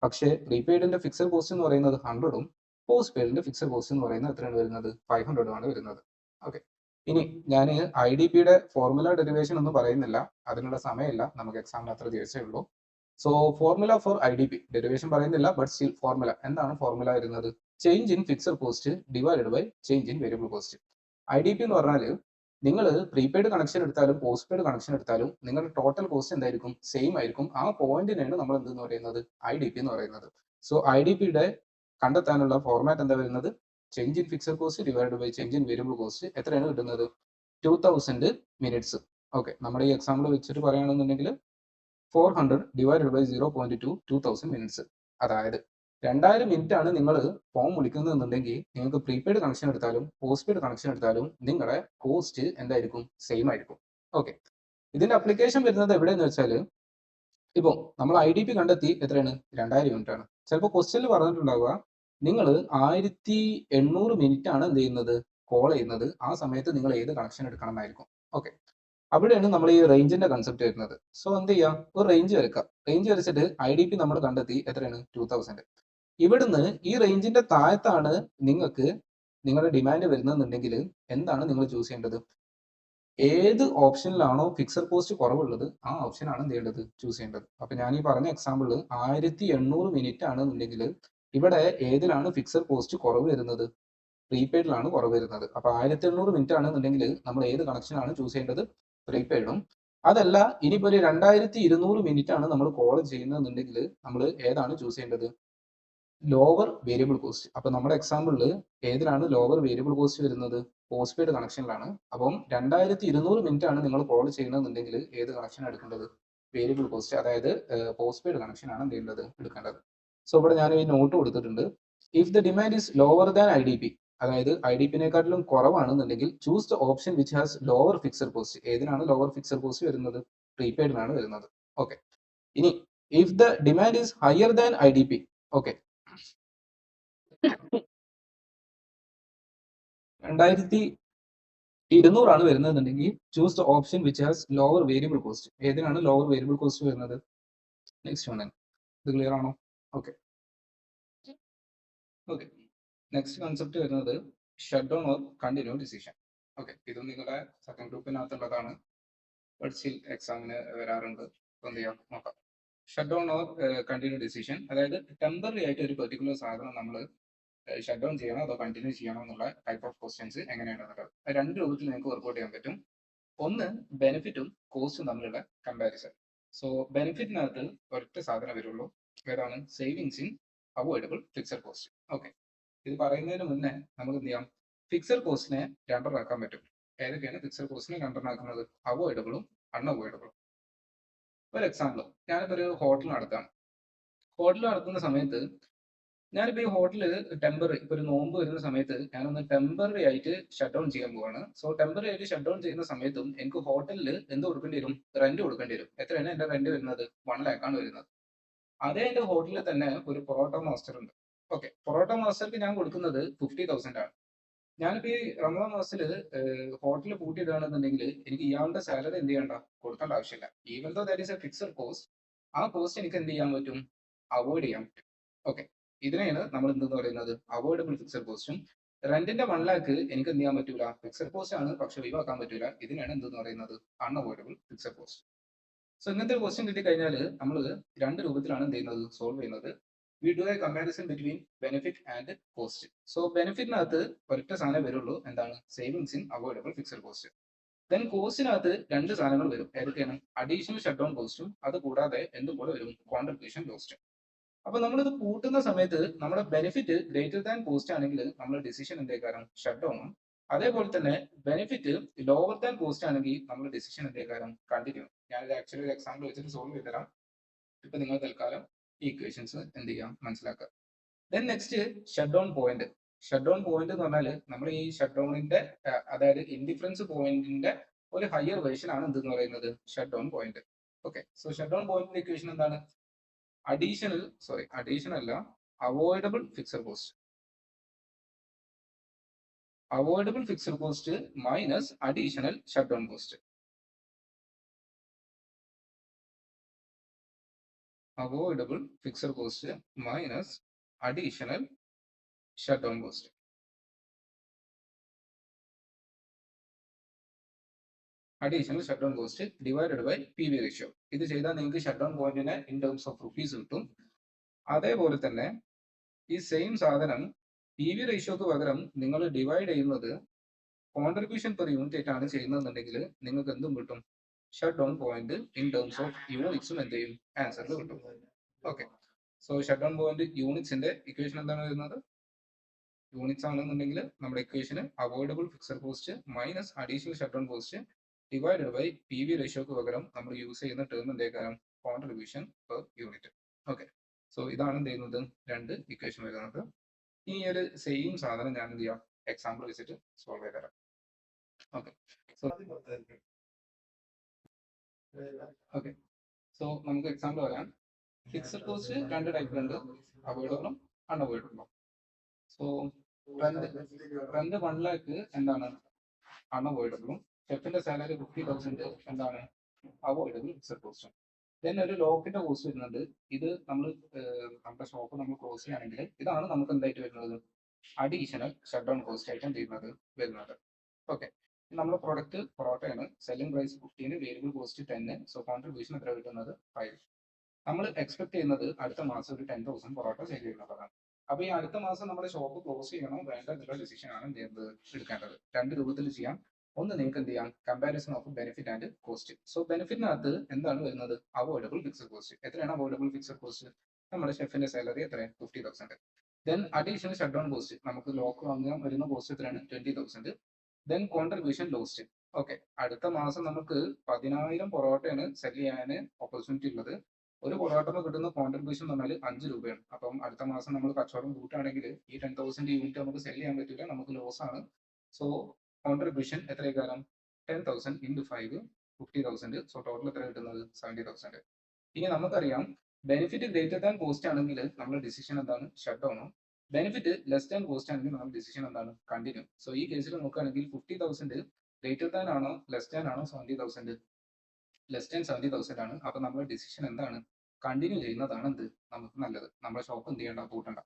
പക്ഷേ പ്രീപെയ്ഡിന്റെ ഫിക്സഡ് കോസ്റ്റ് എന്ന് പറയുന്നത് 100ഉം പോസ്റ്റ്പെയ്ഡിന്റെ ഫിക്സഡ് കോസ്റ്റ് എന്ന് പറയുന്നത് എത്രയാണ് വരുന്നത്? 500 ആണ് വരുന്നത്. ഓക്കെ, ഇനി ഞാൻ IDPയുടെ ഫോർമുല ഡെറിവേഷൻ ഒന്നും പറയുന്നില്ല. അതിനുള്ള സമയമില്ല. നമുക്ക് എക്സാമിന് അത്ര ദിവസമേ ഉള്ളൂ. So formula for IDP derivation പറയുന്നില്ല. ബട്ട് സ്റ്റിൽ ഫോർമുല എന്താണ്? ഫോർമുല വരുന്നത് change in fixed cost divided by change in variable cost. IDP എന്ന് പറഞ്ഞാൽ നിങ്ങൾ പ്രീപെയ്ഡ് കണക്ഷൻ എടുത്താലും പോസ്റ്റ്പെയ്ഡ് കണക്ഷൻ എടുത്താലും നിങ്ങളുടെ ടോട്ടൽ കോസ്റ്റ് എന്തായിരിക്കും? സെയിം ആയിരിക്കും. ആ പോയിന്റിനാണ് നമ്മൾ എന്തെന്ന് പറയുന്നത്? IDP എന്ന് പറയുന്നത്. സോ IDPയുടെ കണ്ടെത്താനുള്ള ഫോർമാറ്റ് എന്താ വരുന്നത്? Change in fixed cost divided by change in variable cost. എത്രയാണ് കിട്ടുന്നത്? 2000 മിനിറ്റ്സ്. ഓക്കെ, നമ്മുടെ ഈ എക്സാമ്പിൾ വെച്ചിട്ട് പറയുകയാണെന്നുണ്ടെങ്കിൽ 400 ഡിവൈഡഡ് ബൈ 0.2 2000 മിനിറ്റ്സ്. അതായത് 2000 മിനിറ്റ് ആണ് നിങ്ങൾ ഫോൺ വിളിക്കുന്നതെന്നുണ്ടെങ്കിൽ നിങ്ങൾക്ക് പ്രീപെയ്ഡ് കണക്ഷൻ എടുത്താലും പോസ്റ്റ്പെയ്ഡ് കണക്ഷൻ എടുത്താലും നിങ്ങളുടെ കോസ്റ്റ് എന്തായിരിക്കും? സെയിം ആയിരിക്കും. ഓക്കെ, ഇതിന്റെ അപ്ലിക്കേഷൻ വരുന്നത് എവിടെയെന്ന് വെച്ചാൽ ഇപ്പോൾ നമ്മൾ IDP കണ്ടെത്തി എത്രയാണ് 2000 യൂണിറ്റ് ആണ്. ചിലപ്പോൾ ക്വസ്റ്റ്യനിൽ പറഞ്ഞിട്ടുണ്ടാവുക നിങ്ങൾ 1800 മിനിറ്റ് ആണ് എന്ത് ചെയ്യുന്നത് കോൾ ചെയ്യുന്നത്, ആ സമയത്ത് നിങ്ങൾ ഏത് കണക്ഷൻ എടുക്കണം എന്നായിരിക്കും. ഓക്കെ, അവിടെയാണ് നമ്മൾ ഈ റേഞ്ചിന്റെ കൺസെപ്റ്റ് വരുന്നത്. സോ എന്ത് ചെയ്യാം, ഒരു റേഞ്ച് വരക്കാം. റേഞ്ച് വരച്ചിട്ട് IDP നമ്മൾ കണ്ടെത്തി എത്രയാണ് 2000. ഇവിടുന്ന് ഈ റേഞ്ചിന്റെ താഴത്താണ് നിങ്ങൾക്ക് നിങ്ങളുടെ ഡിമാൻഡ് വരുന്നതെന്നുണ്ടെങ്കിൽ എന്താണ് നിങ്ങൾ ചൂസ് ചെയ്യേണ്ടത്? ഏത് ഓപ്ഷനിലാണോ ഫിക്സഡ് കോസ്റ്റ് കുറവുള്ളത് ആ ഓപ്ഷനാണ് എന്ത് ചെയ്യേണ്ടത്, ചൂസ് ചെയ്യേണ്ടത്. അപ്പൊ ഞാൻ ഈ പറഞ്ഞ എക്സാമ്പിളിൽ 1800 മിനിറ്റ് ആണെന്നുണ്ടെങ്കിൽ ഇവിടെ ഏതിലാണ് ഫിക്സഡ് കോസ്റ്റ് കുറവ് വരുന്നത്? പ്രീപെയ്ഡിലാണ് കുറവ് വരുന്നത്. അപ്പൊ 1800 മിനിറ്റ് ആണെന്നുണ്ടെങ്കിൽ നമ്മൾ ഏത് കണക്ഷനാണ് ചൂസ് ചെയ്യേണ്ടത്? പ്രീപെയ്ഡും. അതല്ല, ഇനിയിപ്പോ ഒരു 2200 മിനിറ്റ് ആണ് നമ്മൾ കോൾ ചെയ്യുന്നതെന്നുണ്ടെങ്കിൽ നമ്മൾ ഏതാണ് ചൂസ് ചെയ്യേണ്ടത്? Lower variable cost. അപ്പൊ നമ്മുടെ എക്സാമ്പിളിൽ ഏതിലാണ് ലോവർ വേരിയബിൾ കോസ്റ്റ് വരുന്നത്? പോസ്റ്റ് പെയ്ഡ് കണക്ഷനിലാണ്. അപ്പം 2200 മിനിറ്റ് ആണ് നിങ്ങൾ കോൾ ചെയ്യുന്നതെന്നുണ്ടെങ്കിൽ ഏത് കണക്ഷൻ എടുക്കേണ്ടത്? വേരിയബിൾ കോസ്റ്റ്, അതായത് പോസ്റ്റ് പെയ്ഡ് കണക്ഷൻ ആണ് എന്ത് ചെയ്യേണ്ടത്, എടുക്കേണ്ടത്. സോ ഇവിടെ ഞാൻ ഈ നോട്ട് കൊടുത്തിട്ടുണ്ട്. If the demand is lower than IDP, അതായത് IDP-നെക്കാട്ടിലും കുറവാണെന്നുണ്ടെങ്കിൽ choose the option which has lower fixed cost. ഏതിനാണ് ലോവർ ഫിക്സഡ് കോസ്റ്റ് വരുന്നത്? പ്രീപെയ്ഡിനാണ് വരുന്നത്. ഓക്കെ, ഇനി if the demand is higher than IDP, okay, 2200 ആണ് വരുന്നതെന്നുണ്ടെങ്കിൽ choose the option which has lower variable cost. ഏതിനാണ് ലോവർ വേരിയബിൾ കോസ്റ്റ് വരുന്നത്? Next one. ഇത് ക്ലിയർ ആണോ? ഓക്കെ ഓക്കെ, നെക്സ്റ്റ് കൺസെപ്റ്റ് വരുന്നത് shut down or continue decision. Okay, ഇത് നിങ്ങളുടെ സെക്കൻഡ് ഗ്രൂപ്പിനകത്തുള്ളതാണ്, പഠിച്ചിൽ എക്സാമിന് വരാറുണ്ട്. എന്ത് ചെയ്യാം നോക്കാം. Shut down or continue decision, അതായത് ടെമ്പററി ആയിട്ട് ഒരു പെർട്ടിക്കുലർ സാധനം നമ്മൾ ഷട്ട് ഡൗൺ ചെയ്യണോ അതോ കണ്ടിന്യൂ ചെയ്യണോ എന്നുള്ള ടൈപ്പ് ഓഫ് ക്വസ്റ്റ്യൻസ് എങ്ങനെയാണെന്നുള്ളത് രണ്ട് രൂപത്തിൽ നിങ്ങൾക്ക് വർക്ക്ഔട്ട് ചെയ്യാൻ പറ്റും. ഒന്ന്, ബെനിഫിറ്റും കോസ്റ്റും തമ്മിലുള്ള കമ്പാരിസൺ. സോ ബെനിഫിറ്റിനകത്ത് ഒരൊറ്റ സാധനം വരുള്ളൂ, ഏതാണ്? Savings in avoidable fixed cost. Okay, ഇത് പറയുന്നതിന് മുന്നേ നമുക്ക് എന്ത് ചെയ്യാം, ഫിക്സഡ് കോസ്റ്റിനെ രണ്ടെണ്ണമാക്കാൻ പറ്റും. ഏതൊക്കെയാണ് ഫിക്സഡ് കോസ്റ്റിനെ രണ്ടെണ്ണമാക്കുന്നത്? അവോയ്ഡബിളും അൺഅവോയ്ഡബിളും. ഒരു എക്സാമ്പിൾ, ഞാനിപ്പോൾ ഒരു ഹോട്ടൽ നടത്താം. ഹോട്ടൽ നടത്തുന്ന സമയത്ത് ഞാനിപ്പോൾ ഈ ഹോട്ടലിൽ ടെമ്പററി, ഇപ്പോൾ ഒരു നോമ്പ് വരുന്ന സമയത്ത് ഞാനൊന്ന് ടെമ്പററി ആയിട്ട് ഷട്ട് ഡൗൺ ചെയ്യാൻ പോവാണ്. സോ ടെമ്പററി ആയിട്ട് ഷട്ട് ഡൗൺ ചെയ്യുന്ന സമയത്തും എനിക്ക് ഹോട്ടലിൽ എന്ത് കൊടുക്കേണ്ടി വരും? റെന്റ് കൊടുക്കേണ്ടി വരും. എത്രയാണ് എന്റെ റെന്റ് വരുന്നത്? 1 lakh ആണ് വരുന്നത്. അതേ എന്റെ ഹോട്ടലിൽ തന്നെ ഒരു പൊറോട്ട മാസ്റ്റർ ഉണ്ട്. ഓക്കെ, പൊറോട്ട മാസ്റ്റർക്ക് ഞാൻ കൊടുക്കുന്നത് 50,000 ആണ്. ഞാനിപ്പോൾ ഈ റമദാൻ മാസത്തിൽ ഹോട്ടൽ പൂട്ടിയിടുകയാണെന്നുണ്ടെങ്കിൽ എനിക്ക് ഇയാളുടെ സാലറി എന്ത് ചെയ്യണ്ട, കൊടുക്കേണ്ട ആവശ്യമില്ല. Even though that is a fixed cost, ആ കോസ്റ്റ് എനിക്ക് എന്ത് ചെയ്യാൻ പറ്റും? അവോയ്ഡ് ചെയ്യാൻ പറ്റും. ഓക്കെ, ഇതിനെയാണ് നമ്മൾ എന്തെന്ന് പറയുന്നത്? അവോയ്ഡബിൾ ഫിക്സഡ് കോസ്റ്റും. റെന്റിന്റെ 1 lakh എനിക്ക് എന്ത് ചെയ്യാൻ പറ്റൂല, ഫിക്സഡ് കോസ്റ്റ് ആണ്, പക്ഷെ ഒഴിവാക്കാൻ പറ്റൂല. ഇതിനാണ് എന്തെന്ന് പറയുന്നത്? Unavoidable fixed cost. സോ ഇങ്ങനത്തെ ഒരു ക്വസ്റ്റ്യൻ കിട്ടിക്കഴിഞ്ഞാൽ നമ്മൾ രണ്ട് രൂപത്തിലാണ് എന്ത് ചെയ്യുന്നത്, സോൾവ് ചെയ്യുന്നത്. We do a comparison between benefit and cost. So ബെനിഫിറ്റിനകത്ത് ഒരൊറ്റ സാധനം വരുള്ളൂ, എന്താണ്? Savings in avoidable fixed cost. Then കോസ്റ്റിനകത്ത് രണ്ട് സാധനങ്ങൾ വരും. ഏതൊക്കെയാണ്? അഡീഷണൽ ഷട്ട് ഡൗൺ കോസ്റ്റും അത് കൂടാതെ എന്തും കൂടെ വരും, കോൺട്രിബ്യൂഷൻ കോസ്റ്റും. അപ്പൊ നമ്മളിത് കൂട്ടുന്ന സമയത്ത് നമ്മുടെ ബെനിഫിറ്റ് ഗ്രേറ്റർ ദാൻ കോസ്റ്റ് ആണെങ്കിൽ നമ്മുടെ ഡിസിഷൻ എന്തേക്കാരം? ഷട്ട് ഡൗണും. അതേപോലെ തന്നെ ബെനിഫിറ്റ് ലോവർ ദാൻ കോസ്റ്റ് ആണെങ്കിൽ നമ്മുടെ ഡിസിഷൻ എന്തേക്കാരം? കണ്ടിന്യൂ. ഞാനിത് ആക്ച്വലി ഒരു എക്സാമ്പിൾ വെച്ചിട്ട് സോൾവ് ചെയ്ത് തരാം. ഇപ്പൊ നിങ്ങൾ തൽക്കാലം ഈ ഇക്വേഷൻസ് എന്ത് ചെയ്യാം, മനസ്സിലാക്കുക. Then next shut down point. Shut down point എന്ന് പറഞ്ഞാൽ നമ്മൾ ഈ ഷട്ട് ഡൗണിന്റെ അതായത് ഇൻഡിഫറൻസ് പോയിന്റിന്റെ ഒരു ഹയർ വേർഷൻ ആണ് എന്തെന്ന് പറയുന്നത്? Shut down point. Okay, so shut down പോയിന്റിന്റെ ഇക്വേഷൻ എന്താണ്? അഡീഷണൽ അല്ല, avoidable fixed cost. Avoidable fixed cost minus additional shut down cost. Avoidable fixed cost minus additional shut down cost. Additional shut down cost divided by PV ratio. ഇത് ചെയ്താൽ നിങ്ങൾക്ക് ഷട്ട് ഡൗൺ പോയിന്റിനെ ഇൻ ടേംസ് ഓഫ് റുപ്പീസ് കിട്ടും. അതേപോലെ തന്നെ ഈ സെയിം സാധനം PV റേഷ്യോക്ക് പകരം നിങ്ങൾ ഡിവൈഡ് ചെയ്യുന്നത് കോൺട്രിബ്യൂഷൻ പെർ യൂണിറ്റ് ആയിട്ടാണ് ചെയ്യുന്നതെന്നുണ്ടെങ്കിൽ നിങ്ങൾക്ക് എന്തും കിട്ടും? Shut down point in terms of യൂണിറ്റ്സും എന്ത് ചെയ്യും? ആൻസറിൽ കിട്ടും. Okay, so shut down point യൂണിറ്റ്സിന്റെ ഇക്വേഷൻ എന്താണ് വരുന്നത്? യൂണിറ്റ്സ് ആണെന്നുണ്ടെങ്കിൽ നമ്മുടെ ഇക്വേഷന് avoidable fixed cost minus additional shut down cost divided by PV റേഷ്യോക്ക് പകരം നമ്മൾ യൂസ് ചെയ്യുന്ന ടേം എന്തേക്കാരം? Contribution per unit. Okay, so ഇതാണ് എന്ത് ചെയ്യുന്നത്? രണ്ട് ഇക്വേഷൻ വരുന്നത്. ഈ ഒരു സെയിം സാധനം ഞാൻ എന്ത് ചെയ്യാം, എക്സാമ്പിൾ വെച്ചിട്ട് സോൾവ് ചെയ്ത് തരാം. ഓക്കെ, സോ സോ നമുക്ക് എക്സാമ്പിൾ പറയാം. ഫിക്സഡ് കോസ്റ്റ് രണ്ട് ടൈപ്പിലുണ്ട്, അവോയ്ഡബിളും അൺഅവോയ്ഡബിളും. സോ റെന്റ് 1 lakh എന്താണ് അൺഅവോയ്ഡബിളും, ഷെഫിന്റെ സാലറി 50,000 എന്താണ് അവോയ്ഡബിൾ ഫിക്സഡ് കോസ്റ്റും. ദെൻ ഒരു ലോക്കിന്റെ കോസ്റ്റ് വരുന്നുണ്ട്. ഇത് നമ്മൾ നമ്മുടെ ഷോപ്പ് നമ്മൾ ക്ലോസ് ചെയ്യുകയാണെങ്കിൽ ഇതാണ് നമുക്ക് എന്തായിട്ട് വരുന്നത്, അഡീഷണൽ ഷട്ട് ഡൗൺ കോസ്റ്റ് ആയിട്ട് എന്ത് ചെയ്യുന്നത് വരുന്നത്. ഓക്കെ, നമ്മുടെ പ്രൊഡക്റ്റ് പൊറോട്ടയാണ്, selling price 15, variable cost 10, so contribution എത്ര കിട്ടുന്നത് 5. നമ്മൾ എക്സ്പെക്ട് ചെയ്യുന്നത് അടുത്ത മാസം ഒരു 10,000 പൊറോട്ട സെയിൽ ചെയ്യുന്നതാണ്. അപ്പൊ ഈ അടുത്ത മാസം നമ്മുടെ ഷോപ്പ് ക്ലോസ് ചെയ്യണോ വേണ്ട എന്നുള്ള ഡിസിഷൻ ആണ് എന്ത് ചെയ്യുന്നത് എടുക്കേണ്ടത്. രണ്ട് രൂപത്തിൽ ചെയ്യാം. ഒന്ന് നിങ്ങൾക്ക് എന്ത് ചെയ്യാം, comparison of benefit and cost. So ബെനിഫിറ്റിനകത്ത് എന്താണ് വരുന്നത്, അവോയ്ഡബിൾ ഫിക്സഡ് കോസ്റ്റ്. എത്രയാണ് അവോയ്ഡബിൾ ഫിക്സഡ് കോസ്റ്റ്? നമ്മുടെ ഷെഫിന്റെ സാലറി എത്ര, 50,000. Then additional shut down cost, നമുക്ക് ലോക്ക് വാങ്ങാൻ വരുന്ന കോസ്റ്റ് എത്രയാണ്, 20,000. Then contribution lost. ഓക്കെ, അടുത്ത മാസം നമുക്ക് 10,000 പൊറോട്ടയാണ് സെല് ചെയ്യാൻ ഓപ്പർച്യൂണിറ്റി ഉള്ളത്. ഒരു പൊറോട്ട കിട്ടുന്ന കോൺട്രിബ്യൂഷൻ എന്ന് പറഞ്ഞാൽ 5 രൂപയാണ്. അപ്പം അടുത്ത മാസം നമ്മൾ കച്ചവടം കൂട്ടുകയാണെങ്കിൽ ഈ 10,000 യൂണിറ്റ് നമുക്ക് സെല് ചെയ്യാൻ പറ്റില്ല, നമുക്ക് ലോസ് ആണ്. സോ കോൺട്രിബ്യൂഷൻ എത്ര കാരണം, 10,000 ഇൻറ്റു 5, 50,000. സോ ടോട്ടൽ എത്ര കിട്ടുന്നത്, 70,000. ഇനി നമുക്കറിയാം ബെനിഫിറ്റ് ഗ്രേറ്റർ ദാൻ കോസ്റ്റ് ആണെങ്കിൽ നമ്മുടെ ഡിസിഷൻ എന്താണ്, ഷട്ട് ഡൗണോ. ബെനിഫിറ്റ് ലെസ് ദാൻ കോസ്റ്റ് ആണെങ്കിൽ നമ്മുടെ ഡിസിഷൻ എന്താണ്, കണ്ടിന്യൂ. സോ ഈ കേസിൽ നോക്കുകയാണെങ്കിൽ 50,000 ഗ്രേറ്റർ ദാൻ ആണോ ലെസ് ദാൻ ആണോ 70,000, ലെസ് ദാൻ 70,000 ആണ്. അപ്പൊ നമ്മുടെ ഡിസിഷൻ എന്താണ്, കണ്ടിന്യൂ ചെയ്യുന്നതാണ് എന്ത് നമുക്ക് നല്ലത്. നമ്മുടെ ഷോപ്പ് എന്ത് ചെയ്യണ്ട, കൂട്ടണ്ട.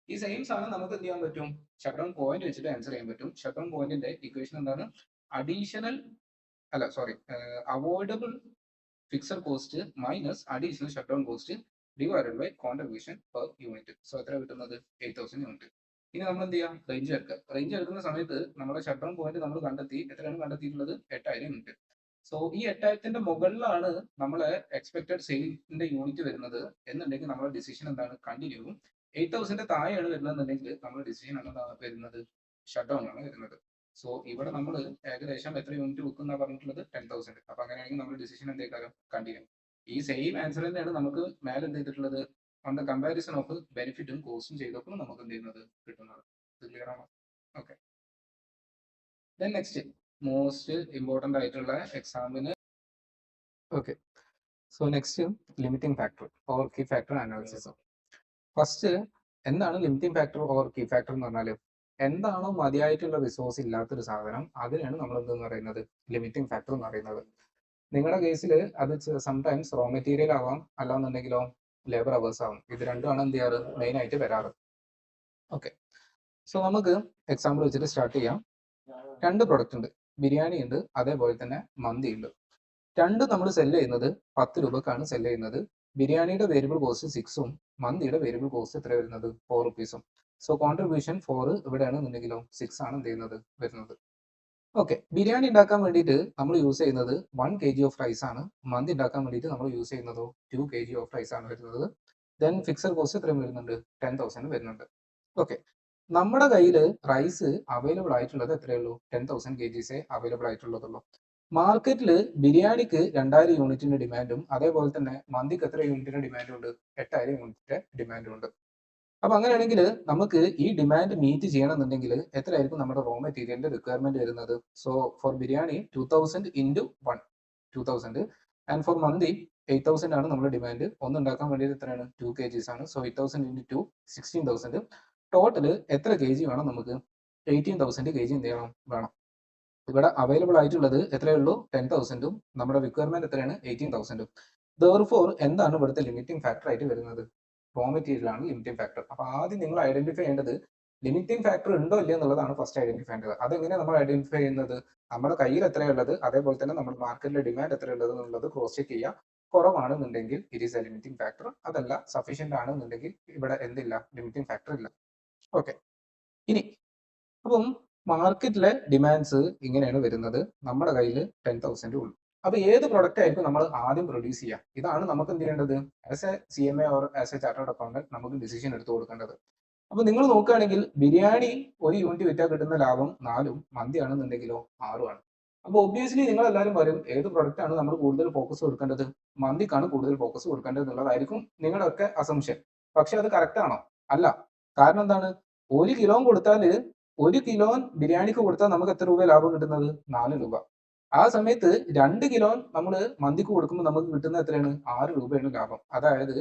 ഈ സെയിം സാധനം നമുക്ക് എന്ത് ചെയ്യാൻ പറ്റും, ഷട്ട് ഡൗൺ പോയിന്റ് വെച്ചിട്ട് ആൻസർ ചെയ്യാൻ പറ്റും. ഷട്ട് ഡൗൺ പോയിന്റിന്റെ ഇക്വേഷൻ എന്താണ്, additional avoidable fixed cost minus additional shut down cost divided by contribution per unit. So എത്ര കിട്ടുന്നത്, 8,000 യൂണിറ്റ്. ഇനി നമ്മൾ എന്ത് ചെയ്യാം, റേഞ്ച് എടുക്കുക. റേഞ്ച് എടുക്കുന്ന സമയത്ത് നമ്മുടെ ഷട്ട് ഡൗൺ പോയിന്റ് നമ്മൾ കണ്ടെത്തി, എത്രയാണ് കണ്ടെത്തിയിട്ടുള്ളത്, 8,000 യൂണിറ്റ്. സോ ഈ 8,000ന്റെ മുകളിലാണ് നമ്മളെ എക്സ്പെക്ടഡ് സെയിലിന്റെ യൂണിറ്റ് വരുന്നത് എന്നുണ്ടെങ്കിൽ നമ്മുടെ ഡിസിഷൻ എന്താണ്, കണ്ടിന്യൂവും. 8,000 താഴെയാണ് വരുന്നതെന്നുണ്ടെങ്കിൽ നമ്മുടെ ഡിസിഷൻ എന്താണ് വരുന്നത്, ഷട്ട് ഡൗൺ ആണ് വരുന്നത്. സോ ഇവിടെ നമ്മൾ ഏകദേശം എത്ര യൂണിറ്റ് വിൽക്കുന്ന പറഞ്ഞിട്ടുള്ളത്, 10,000. അപ്പൊ അങ്ങനെയാണെങ്കിൽ നമ്മുടെ ഡിസിഷൻ എന്തേക്കാരം, കണ്ടിന്യൂ. ഈ സെയിം ആൻസർ തന്നെയാണ് നമുക്ക് മേലെ എന്ത് ചെയ്തിട്ടുള്ളത്, ഓൺ ദ കമ്പാരിസൺ ഓഫ് ബെനിഫിറ്റും കോസ്റ്റും ചെയ്തപ്പോൾ നമുക്ക് എന്ത് ചെയ്യുന്നത് കിട്ടുന്നത്. ക്ലിയർ ആണോ? Okay. Then next most important ആയിട്ടുള്ള എക്സാമിന്. Okay, so next limiting factor or key factor analysis. First എന്താണ് limiting factor or key factor എന്ന് പറഞ്ഞാൽ, എന്താണോ മതിയായിട്ടുള്ള റിസോഴ്സ് ഇല്ലാത്തൊരു സാധനം അതിനാണ് നമ്മൾ എന്തെന്ന് പറയുന്നത്, ലിമിറ്റിംഗ് ഫാക്ടർ എന്ന് പറയുന്നത്. നിങ്ങളുടെ കേസിൽ അത് സംടൈംസ് റോ മെറ്റീരിയൽ ആവാം, അല്ലാന്നുണ്ടെങ്കിലോ ലേബർ അവേഴ്സ് ആവും. ഇത് രണ്ടുമാണ് എന്ത് ചെയ്യാറ്, മെയിൻ ആയിട്ട് വരാറ്. ഓക്കെ, സോ നമുക്ക് എക്സാമ്പിൾ വെച്ചിട്ട് സ്റ്റാർട്ട് ചെയ്യാം. രണ്ട് പ്രൊഡക്റ്റ് ഉണ്ട്, ബിരിയാണി ഉണ്ട്, അതേപോലെ തന്നെ മന്തി ഉണ്ട്. രണ്ടും നമ്മൾ സെല് ചെയ്യുന്നത് 10 രൂപക്കാണ് സെല് ചെയ്യുന്നത്. ബിരിയാണിയുടെ വേരിയബിൾ കോസ്റ്റ് 6ഉം മന്തിയുടെ വേരിയബിൾ കോസ്റ്റ് എത്ര വരുന്നത്, 4 റുപ്പീസും. സോ കോൺട്രിബ്യൂഷൻ 4 ഇവിടെയാണ് എന്നുണ്ടെങ്കിലോ 6 ആണ് എന്ത് ചെയ്യുന്നത് വരുന്നത്. ഓക്കെ, ബിരിയാണി ഉണ്ടാക്കാൻ വേണ്ടിയിട്ട് നമ്മൾ യൂസ് ചെയ്യുന്നത് 1 kg ഓഫ് റൈസ് ആണ്. മന്തി ഉണ്ടാക്കാൻ വേണ്ടിയിട്ട് നമ്മൾ യൂസ് ചെയ്യുന്നതോ 2 kg ഓഫ് റൈസ് ആണ് വരുന്നത്. ദെൻ ഫിക്സഡ് കോസ്റ്റ് എത്രയും വരുന്നുണ്ട്, 10,000 വരുന്നുണ്ട്. ഓക്കെ, നമ്മുടെ കയ്യിൽ റൈസ് അവൈലബിൾ ആയിട്ടുള്ളത് എത്രയുള്ളൂ, 10,000 kgs അവൈലബിൾ ആയിട്ടുള്ളതുള്ളൂ. മാർക്കറ്റിൽ ബിരിയാണിക്ക് 2,000 യൂണിറ്റിന്റെ ഡിമാൻഡും അതേപോലെ തന്നെ മന്തിക്ക് എത്ര യൂണിറ്റിന്റെ ഡിമാൻഡും ഉണ്ട്, 8,000 യൂണിറ്റിന്റെ ഡിമാൻഡും ഉണ്ട്. അപ്പൊ അങ്ങനെയാണെങ്കിൽ നമുക്ക് ഈ ഡിമാൻഡ് മീറ്റ് ചെയ്യണമെന്നുണ്ടെങ്കിൽ എത്രയായിരിക്കും നമ്മുടെ റോ മെറ്റീരിയലിന്റെ റിക്വയർമെന്റ് വരുന്നത്. So for biryani 2,000 into 1 2,000 and for മന്തി 8,000 ആണ് നമ്മുടെ ഡിമാൻഡ്. ഒന്നുണ്ടാക്കാൻ വേണ്ടിയിട്ട് എത്രയാണ്, 2 kgs ആണ്. So 8,000 into 2 16,000. ടോട്ടൽ എത്ര കെ ജി വേണം നമുക്ക്, 18,000 kg എന്ത് ചെയ്യണം വേണം. ഇവിടെ അവൈലബിൾ ആയിട്ടുള്ളത് എത്രയുള്ളൂ, 10,000ഉം നമ്മുടെ റിക്വയർമെന്റ് എത്രയാണ്, 18,000ഉം. ദെർഫോർ എന്താണ് ഇവിടുത്തെ ലിമിറ്റിംഗ് ഫാക്ടർ ആയിട്ട് വരുന്നത്, റോ മെറ്റീരിയൽ ആണ് ലിമിറ്റിംഗ് ഫാക്ടർ. അപ്പൊ ആദ്യം നിങ്ങൾ ഐഡന്റിഫൈ ചെയ്യേണ്ടത് ലിമിറ്റിംഗ് ഫാക്ടർ ഉണ്ടോ ഇല്ലയോ എന്നുള്ളതാണ് ഫസ്റ്റ് ഐഡന്റിഫൈ ചെയ്യേണ്ടത്. അതെങ്ങനെയാണ് നമ്മൾ ഐഡന്റിഫൈ ചെയ്യുന്നത്, നമ്മുടെ കയ്യിൽ എത്രയുള്ളത് അതേപോലെ തന്നെ നമ്മുടെ മാർക്കറ്റിലെ ഡിമാൻഡ് എത്രയുള്ളത് എന്നുള്ളത് ക്രോസ് ചെക്ക് ചെയ്യുക. കുറവാണെന്നുണ്ടെങ്കിൽ it is a limiting factor, അതല്ല സഫീഷ്യന്റ് ആണെന്നുണ്ടെങ്കിൽ ഇവിടെ എന്തില്ല, ലിമിറ്റിംഗ് ഫാക്ടർ ഇല്ല. ഓക്കെ, ഇനി അപ്പം മാർക്കറ്റിലെ ഡിമാൻഡ്സ് ഇങ്ങനെയാണ് വരുന്നത്, നമ്മുടെ കയ്യിൽ 10,000 ഉള്ളൂ. അപ്പൊ ഏത് പ്രൊഡക്റ്റ് ആയിരിക്കും നമ്മൾ ആദ്യം പ്രൊഡ്യൂസ് ചെയ്യുക, ഇതാണ് നമുക്ക് എന്ത് ചെയ്യേണ്ടത്. As a CMA or as A chartered accountant നമുക്ക് ഡിസിഷൻ എടുത്തു കൊടുക്കേണ്ടത്. അപ്പൊ നിങ്ങൾ നോക്കുകയാണെങ്കിൽ ബിരിയാണി ഒരു യൂണിറ്റ് വിറ്റാൽ കിട്ടുന്ന ലാഭം 4ഉം മന്തി ആണെന്നുണ്ടെങ്കിലോ 6ആണ്. അപ്പൊ ഒബ്വിയസ്ലി നിങ്ങൾ എല്ലാവരും പറയും ഏത് പ്രൊഡക്റ്റ് ആണ് നമ്മൾ കൂടുതൽ ഫോക്കസ് കൊടുക്കേണ്ടത്, മന്തിക്കാണ് കൂടുതൽ ഫോക്കസ് കൊടുക്കേണ്ടത് എന്നുള്ളതായിരിക്കും നിങ്ങളുടെ ഒക്കെ അസംഷൻ. പക്ഷെ അത് കറക്റ്റ് ആണോ, അല്ല. കാരണം എന്താണ്, 1 കിലോ കൊടുത്താൽ 1 കിലോ ബിരിയാണിക്ക് കൊടുത്താൽ നമുക്ക് എത്ര രൂപ ലാഭം കിട്ടുന്നത്, 4 രൂപ. ആ സമയത്ത് 2 കിലോ നമ്മൾ മന്തിക്ക് കൊടുക്കുമ്പോൾ നമുക്ക് കിട്ടുന്ന എത്രയാണ്? 6 രൂപയാണ് ലാഭം. അതായത്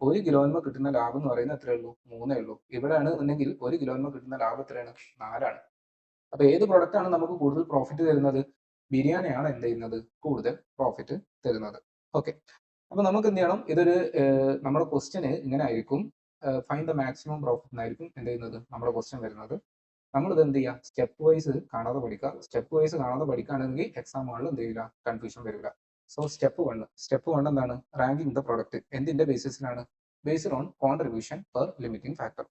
1 കിലോയിന്മേ കിട്ടുന്ന ലാഭം എന്ന് പറയുന്നത് എത്രയേ ഉള്ളൂ? 3 ഉള്ളൂ. ഇവിടെയാണ് എന്നുണ്ടെങ്കിൽ 1 കിലോയിന്മേ കിട്ടുന്ന ലാഭം എത്രയാണ്? 4 ആണ്. അപ്പൊ ഏത് പ്രൊഡക്റ്റ് ആണ് നമുക്ക് കൂടുതൽ പ്രോഫിറ്റ് തരുന്നത്? ബിരിയാണിയാണ് എന്ത് ചെയ്യുന്നത്? കൂടുതൽ പ്രോഫിറ്റ് തരുന്നത്. ഓക്കെ. അപ്പൊ നമുക്ക് എന്ത് ചെയ്യണം? ഇതൊരു നമ്മുടെ ക്വസ്റ്റ്യന് ഇങ്ങനെ ആയിരിക്കും. ഫൈൻഡ് ദ മാക്സിമം പ്രോഫിറ്റ് എന്നായിരിക്കും എന്ത് ചെയ്യുന്നത്? നമ്മുടെ ക്വസ്റ്റ്യൻ വരുന്നത്. നമ്മളിത് എന്ത് ചെയ്യുക? സ്റ്റെപ്പ് വൈസ് കാണാതെ പഠിക്കുക. സ്റ്റെപ്പ് വൈസ് കാണാതെ പഠിക്കുകയാണെങ്കിൽ എക്സാം ഹാളിൽ എന്ത് ചെയ്യില്ല? കൺഫ്യൂഷൻ വരില്ല. സോ സ്റ്റെപ്പ് വൺ എന്താണ്? Ranking the product. എന്തിന്റെ ബേസിസിലാണ്? Based on contribution per limiting factor.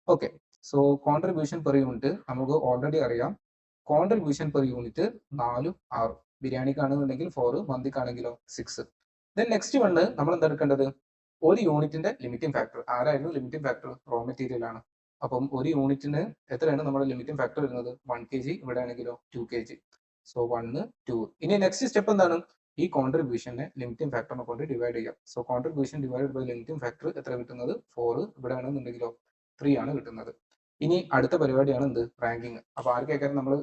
Okay. So contribution per unit നമുക്ക് ഓൾറെഡി അറിയാം. Contribution per unit 4 6. ബിരിയാണിക്കാണെന്നുണ്ടെങ്കിൽ 4, മന്തിക്കാണെങ്കിലോ 6. ദെൻ നെക്സ്റ്റ് വണ് നമ്മൾ എന്താ എടുക്കേണ്ടത്? ഒരു യൂണിറ്റിന്റെ ലിമിറ്റിംഗ് ഫാക്ടർ. ആരായിരുന്നു ലിമിറ്റിംഗ് ഫാക്ടർ? റോ മെറ്റീരിയൽ ആണ്. അപ്പം ഒരു യൂണിറ്റിന് എത്രയാണ് നമ്മുടെ ലിമിറ്റിംഗ് ഫാക്ടർ വരുന്നത്? 1 kg. ഇവിടെ ആണെങ്കിലോ 2 kg. സോ 1 2. ഇനി നെക്സ്റ്റ് സ്റ്റെപ്പ് എന്താണ്? ഈ കോൺട്രിബ്യൂഷനെ ലിമിറ്റിംഗ് ഫാക്ടറിനെ കൊണ്ട് ഡിവൈഡ് ചെയ്യാം. So contribution divide by limiting factor എത്ര കിട്ടുന്നത്? 4. ഇവിടെ ആണെന്നുണ്ടെങ്കിലോ 3 ആണ് കിട്ടുന്നത്. ഇനി അടുത്ത പരിപാടിയാണ് എന്ത്? റാങ്കിങ്. അപ്പൊ ആർക്കൊക്കെയാണ് നമ്മൾ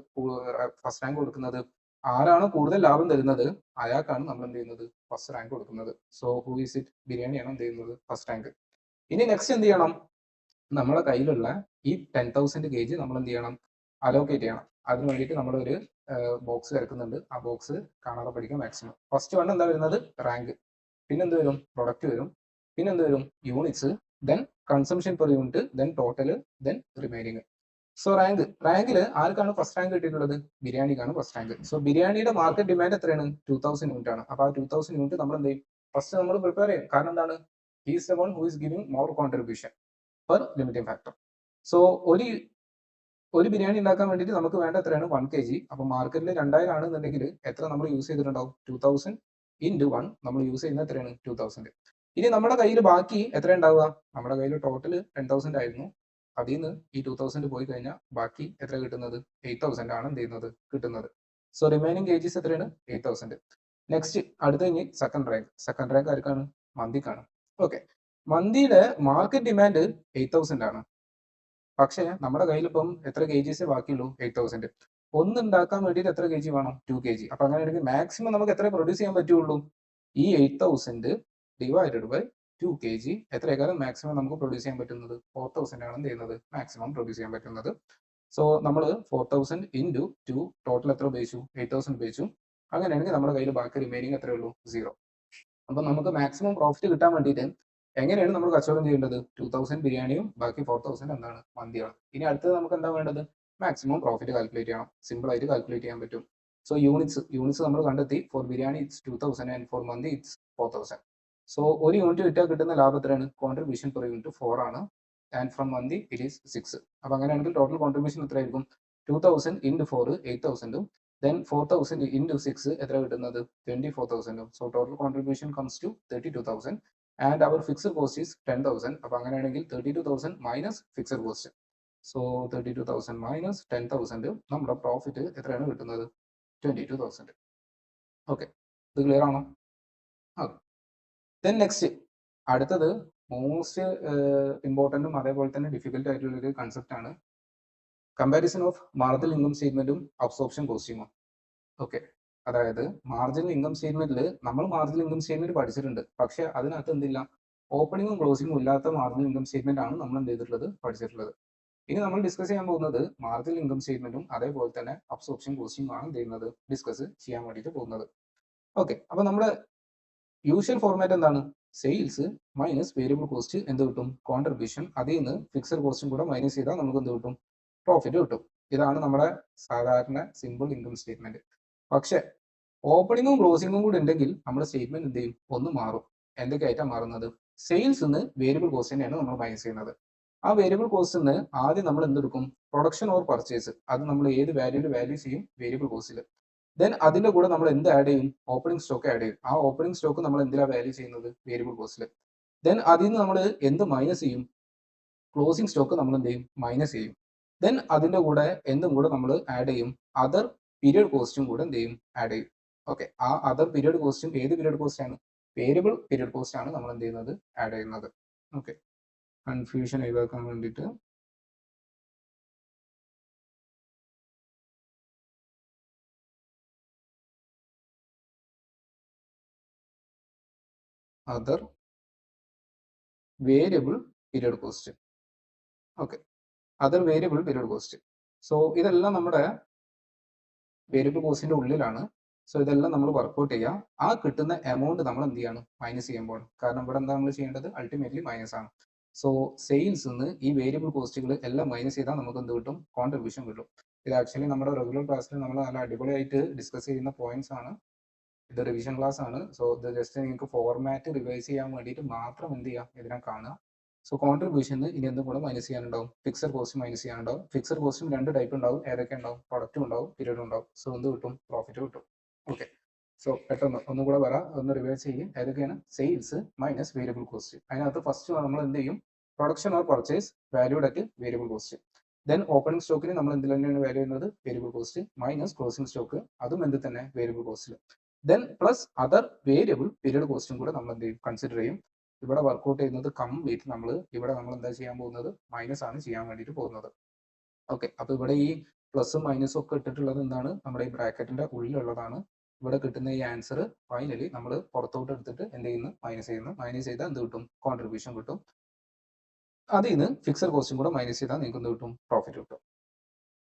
ഫസ്റ്റ് റാങ്ക് കൊടുക്കുന്നത്? ആരാണ് കൂടുതൽ ലാഭം തരുന്നത് അയാൾക്കാണ് നമ്മൾ എന്ത് ചെയ്യുന്നത്? ഫസ്റ്റ് റാങ്ക് കൊടുക്കുന്നത്. So who is it? ബിരിയാണിയാണ് എന്ത് ചെയ്യുന്നത്? First rank. ഇനി നെക്സ്റ്റ് എന്ത് ചെയ്യണം? നമ്മുടെ കയ്യിലുള്ള ഈ 10,000 kg നമ്മൾ എന്ത് ചെയ്യണം? അലോക്കേറ്റ് ചെയ്യണം. അതിന് വേണ്ടിയിട്ട് നമ്മൾ ഒരു ബോക്സ് വരക്കുന്നുണ്ട്. ആ ബോക്സ് കാണാതെ പഠിക്കുക മാക്സിമം. ഫസ്റ്റ് വൺ എന്താ വരുന്നത്? റാങ്ക്. പിന്നെ എന്ത് വരും? പ്രൊഡക്റ്റ് വരും. പിന്നെ എന്ത് വരും? Units. Then consumption per unit. Then total. Then remaining. So റാങ്കിൽ ആർക്കാണ് ഫസ്റ്റ് റാങ്ക് കിട്ടിയിട്ടുള്ളത്? ബിരിയാണിക്കാണ് ഫസ്റ്റ് റാങ്ക്. സോ ബിരിയാണിയുടെ മാർക്കറ്റ് ഡിമാൻഡ് എത്രയാണ്? 2000 യൂണിറ്റ് ആണ്. അപ്പൊ ആ 2000 യൂണിറ്റ് നമ്മൾ എന്ത് ചെയ്യും? ഫസ്റ്റ് നമ്മൾ പ്രിപ്പയർ ചെയ്യും. കാരണം എന്താണ്? He's the one who is giving more contribution per limiting factor. So ഒരു ബിരിയാണി ഉണ്ടാക്കാൻ വേണ്ടിയിട്ട് നമുക്ക് വേണ്ട എത്രയാണ്? 1 kg. അപ്പൊ മാർക്കറ്റിൽ 2000 ആണെന്നുണ്ടെങ്കിൽ എത്ര നമ്മൾ യൂസ് ചെയ്തിട്ടുണ്ടാവും? 2000 ഇൻറ്റു 1 നമ്മൾ യൂസ് ചെയ്യുന്നത് എത്രയാണ്? 2000. ഇനി നമ്മുടെ കയ്യിൽ ബാക്കി എത്ര ഉണ്ടാവുക? നമ്മുടെ കയ്യിൽ ടോട്ടൽ 10,000 ആയിരുന്നു. അതിൽ നിന്ന് ഈ 2000 പോയി കഴിഞ്ഞാൽ ബാക്കി എത്ര കിട്ടുന്നത്? 8,000 ആണ് എന്ത് ചെയ്യുന്നത്? കിട്ടുന്നത്. സോ റിമൈനിങ് കേജീസ് എത്രയാണ്? 8,000. നെക്സ്റ്റ് അടുത്ത ഇനി സെക്കൻഡ് റാങ്ക്. സെക്കൻഡ് റാങ്ക് ആർക്കാണ്? മന്തിക്കാണ്. ഓക്കെ. മന്തിയുടെ മാർക്കറ്റ് ഡിമാൻഡ് 8,000 ആണ്. പക്ഷേ നമ്മുടെ കയ്യിൽ ഇപ്പം എത്ര കെജീസേ ബാക്കിയുള്ളൂ? 8,000. ഒന്ന് ഉണ്ടാക്കാൻ വേണ്ടിയിട്ട് എത്ര കെ ജി വേണം? 2 kg. അപ്പൊ അങ്ങനെയാണെങ്കിൽ മാക്സിമം നമുക്ക് എത്ര പ്രൊഡ്യൂസ് ചെയ്യാൻ പറ്റുള്ളൂ? ഈ 8,000 ഡിവൈഡഡ് ബൈ 2 kg എത്രയേക്കാളും മാക്സിമം നമുക്ക് പ്രൊഡ്യൂസ് ചെയ്യാൻ പറ്റുന്നത്? 4,000 ആണ് എന്ത് ചെയ്യുന്നത്? മാക്സിമം പ്രൊഡ്യൂസ് ചെയ്യാൻ പറ്റുന്നത്. സോ നമ്മൾ 4,000 ഇൻറ്റു 2 ടോട്ടൽ എത്ര ഉപയോഗിച്ചു? 8,000 ഉപയോഗിച്ചു. അങ്ങനെയാണെങ്കിൽ നമ്മുടെ കയ്യിൽ ബാക്കി റിമൈനിങ് എത്രയേ ഉള്ളൂ? 0. അപ്പൊ നമുക്ക് മാക്സിമം പ്രോഫിറ്റ് കിട്ടാൻ വേണ്ടിയിട്ട് എങ്ങനെയാണ് നമ്മൾ കച്ചവടം ചെയ്യേണ്ടത്? 2000 ബിരിയാണിയും ബാക്കി 4000 എന്താണ്? മന്തിയാണ്. ഇനി അടുത്തത് നമുക്ക് എന്താ വേണ്ടത്? മാക്സിമം പ്രോഫിറ്റ് കാൽക്കുലേറ്റ് ചെയ്യണം. സിമ്പിൾ ആയിട്ട് കാൽക്കുലേറ്റ് ചെയ്യാൻ പറ്റും. സോ യൂണിറ്റ്സ് നമ്മൾ കണ്ടെത്തി. For biryani it's 2000 and for മന്തി ഇറ്റ്സ് 4000. സോ ഒരു യൂണിറ്റ് വിറ്റാൽ കിട്ടുന്ന ലാഭം എത്രയാണ്? കോൺട്രിബ്യൂഷൻ പെർ യൂണിറ്റ് 4 ആണ്. ആൻഡ് ഫ്രം മന്തി ഇറ്റ് ഈസ് 6. അപ്പൊ അങ്ങനെയാണെങ്കിൽ ടോട്ടൽ കോൺട്രിബ്യൂഷൻ എത്രയായിരിക്കും? 2000 ഇൻറ്റു 4 8,000. Then 4,000 into 6 എത്ര കിട്ടുന്നത്? 24,000. So total contribution comes to 32,000 and our fixed cost is 10,000. അപ്പൊ അങ്ങനെയാണെങ്കിൽ 32,000 minus fixed cost. So 32,000 minus 10,000 നമ്മുടെ പ്രോഫിറ്റ് എത്രയാണ് കിട്ടുന്നത്? 22,000. ഓക്കെ. ഇത് ക്ലിയർ ആണോ? ദെൻ നെക്സ്റ്റ് അടുത്തത് മോസ്റ്റ് ഇമ്പോർട്ടൻറ്റും അതേപോലെ തന്നെ ഡിഫിക്കൽട്ട് ആയിട്ടുള്ള ഒരു കൺസെപ്റ്റ് ആണ് കമ്പാരിസൺ ഓഫ് മാർജിനൽ ഇൻകം സ്റ്റേറ്റ്മെന്റും അബ്സോർപ്ഷൻ കോസ്റ്റിങ്ങും. ഓക്കെ. അതായത് മാർജിനൽ ഇൻകം സ്റ്റേറ്റ്മെന്റിൽ നമ്മൾ മാർജിനൽ ഇൻകം സ്റ്റേറ്റ്മെന്റ് പഠിച്ചിട്ടുണ്ട്. പക്ഷെ അതിനകത്ത് എന്തില്ല? ഓപ്പണിങ്ങും ക്ലോസിങ്ങും ഇല്ലാത്ത മാർജിനൽ ഇൻകം സ്റ്റേറ്റ്മെന്റ് ആണ് നമ്മൾ എന്ത് ചെയ്തിട്ടുള്ളത്? പഠിച്ചിട്ടുള്ളത്. ഇനി നമ്മൾ ഡിസ്കസ് ചെയ്യാൻ പോകുന്നത് മാർജിനൽ ഇൻകം സ്റ്റേറ്റ്മെന്റും അതേപോലെ തന്നെ അബ്സോർപ്ഷൻ കോസ്റ്റിംഗും ആണ് എന്ത് ചെയ്യുന്നത്? ഡിസ്കസ് ചെയ്യാൻ വേണ്ടിയിട്ട് പോകുന്നത്. ഓക്കെ. അപ്പൊ നമ്മുടെ യൂഷ്വൽ ഫോർമാറ്റ് എന്താണ്? സെയിൽസ് മൈനസ് വേരിയബിൾ കോസ്റ്റ് എന്ത് കിട്ടും? കോൺട്രിബ്യൂഷൻ. അതിൽ നിന്ന് ഫിക്സഡ് കോസ്റ്റും കൂടെ മൈനസ് ചെയ്താൽ നമുക്ക് എന്ത് കിട്ടും? പ്രോഫിറ്റ് കിട്ടും. ഇതാണ് നമ്മുടെ സാധാരണ സിമ്പിൾ ഇൻകം സ്റ്റേറ്റ്മെന്റ്. പക്ഷെ ഓപ്പണിങ്ങും ക്ലോസിങ്ങും കൂടി ഉണ്ടെങ്കിൽ നമ്മുടെ സ്റ്റേറ്റ്മെന്റ് എന്ത് ചെയ്യും? ഒന്ന് മാറും. എന്തൊക്കെയായിട്ടാണ് മാറുന്നത്? സെയിൽസ് നിന്ന് വേരിയബിൾ കോസ്റ്റ് തന്നെയാണ് നമ്മൾ മൈനസ് ചെയ്യുന്നത്. ആ വേരിയബിൾ കോസ്റ്റ് നിന്ന് ആദ്യം നമ്മൾ എന്തെടുക്കും? Production or purchase. അത് നമ്മൾ ഏത് വാല്യൂ ചെയ്യും? വേരിയബിൾ കോസ്റ്റിൽ. ദെൻ അതിന്റെ കൂടെ നമ്മൾ എന്ത് ആഡ് ചെയ്യും? ഓപ്പണിംഗ് സ്റ്റോക്ക് ആഡ് ചെയ്യും. ആ ഓപ്പണിംഗ് സ്റ്റോക്ക് നമ്മൾ എന്തിനാണ് വാല്യൂ ചെയ്യുന്നത്? വേരിയബിൾ കോസ്റ്റിൽ. ദെൻ അതിൽ നിന്ന് നമ്മൾ എന്ത് മൈനസ് ചെയ്യും? ക്ലോസിംഗ് സ്റ്റോക്ക് നമ്മൾ എന്ത് ചെയ്യും? മൈനസ് ചെയ്യും. ദെൻ അതിന്റെ കൂടെ എന്തും കൂടെ നമ്മൾ ആഡ് ചെയ്യും? അതർ പീരിയഡ് കോസ്റ്റും കൂടെ എന്ത് ചെയ്യും? ആഡ് ചെയ്യും. ഓക്കെ. ആ അതർ പീരിയഡ് കോസ്റ്റും ഏത് പീരിയഡ് കോസ്റ്റ് ആണ്? വേരിയബിൾ പീരിയഡ് കോസ്റ്റ് ആണ് നമ്മൾ എന്ത് ചെയ്യുന്നത്? ആഡ് ചെയ്യുന്നത്. ഓക്കെ. കൺഫ്യൂഷൻ ഒഴിവാക്കാൻ വേണ്ടിയിട്ട് other variable period cost. Okay, other variable period cost. So ഇതെല്ലാം നമ്മുടെ വേരിയബിൾ കോസ്റ്റിന്റെ ഉള്ളിലാണ്. സോ ഇതെല്ലാം നമ്മൾ വർക്ക്ഔട്ട് ചെയ്യുക. ആ കിട്ടുന്ന എമൗണ്ട് നമ്മൾ എന്ത് ചെയ്യാണ്, മൈനസ് ചെയ്യുമ്പോൾ. കാരണം ഇവിടെ എന്താ നമ്മൾ ചെയ്യേണ്ടത്, അൾട്ടിമേറ്റ്ലി മൈനസ് ആണ്. സോ സെയിൽസ് നിന്ന് ഈ വേരിയബിൾ കോസ്റ്റുകൾ എല്ലാം മൈനസ് ചെയ്താൽ നമുക്ക് എന്ത് കിട്ടും, കോൺട്രിബ്യൂഷൻ കിട്ടും. ഇത് ആക്ച്വലി നമ്മുടെ റെഗുലർ ക്ലാസ്സിൽ നമ്മൾ നല്ല അടിപൊളിയായിട്ട് ഡിസ്കസ് ചെയ്യുന്ന പോയിന്റ്സ് ആണ്. ഇത് റിവിഷൻ ക്ലാസ് ആണ്. സോ ഇത് ജസ്റ്റ് നിങ്ങൾക്ക് ഫോർമാറ്റ് റിവൈസ് ചെയ്യാൻ വേണ്ടിയിട്ട് മാത്രം എന്ത് ചെയ്യാം, ഇതിനെ കാണുക. സോ കോൺട്രിബ്യൂഷന് ഇനി എന്തും കൂടെ മൈനസ് ചെയ്യാനുണ്ടാവും, ഫിക്സഡ് കോസ്റ്റ് മൈനസ് ചെയ്യാനുണ്ടാവും. ഫിക്സഡ് കോസ്റ്റും രണ്ട് ടൈപ്പ് ഉണ്ടാവും. ഏതൊക്കെ ഉണ്ടാവും, പ്രൊഡക്റ്റും ഉണ്ടാവും, പീരീഡും ഉണ്ടാവും. സോ എന്ത് കിട്ടും, പ്രോഫിറ്റ് കിട്ടും. ഓക്കെ, സോ പെട്ടെന്ന് ഒന്നും കൂടെ പറ, ഒന്ന് റിവൈസ് ചെയ്യും. ഏതൊക്കെയാണ്, സെയിൽസ് മൈനസ് വേരിയബിൾ കോസ്റ്റ്. അതിനകത്ത് ഫസ്റ്റ് നമ്മൾ എന്ത് ചെയ്യും, production or purchase valued at variable cost. Then opening സ്റ്റോക്കിന് നമ്മൾ എന്തിൽ തന്നെയാണ് വാല്യൂ ചെയ്യുന്നത്, variable cost, minus closing stock, അതും എന്ത് തന്നെ, വേരിയബിൾ കോസ്റ്റിൽ. Then plus other variable period കോസ്റ്റും കൂടെ നമ്മൾ എന്ത് ചെയ്യും, കൺസിഡർ ചെയ്യും. ഇവിടെ വർക്ക്ഔട്ട് ചെയ്യുന്നത് കംപ്ലീറ്റ് നമ്മൾ എന്താ ചെയ്യാൻ പോകുന്നത്, മൈനസ് ആണ് ചെയ്യാൻ വേണ്ടിയിട്ട് പോകുന്നത്. ഓക്കെ, അപ്പൊ ഇവിടെ ഈ പ്ലസും മൈനസും ഒക്കെ ഇട്ടിട്ടുള്ളത് എന്താണ്, നമ്മുടെ ഈ ബ്രാക്കറ്റിന്റെ ഉള്ളിലുള്ളതാണ്. ഇവിടെ കിട്ടുന്ന ഈ ആൻസർ ഫൈനലി നമ്മൾ പുറത്തോട്ട് എടുത്തിട്ട് എന്ത് ചെയ്യുന്നു, മൈനസ് ചെയ്യുന്നു. മൈനസ് ചെയ്താൽ എന്ത് കിട്ടും, കോൺട്രിബ്യൂഷൻ കിട്ടും. അതിൽ നിന്ന് ഫിക്സഡ് കോസ്റ്റും കൂടെ മൈനസ് ചെയ്താൽ നിങ്ങൾക്ക് എന്ത് കിട്ടും, പ്രോഫിറ്റ് കിട്ടും.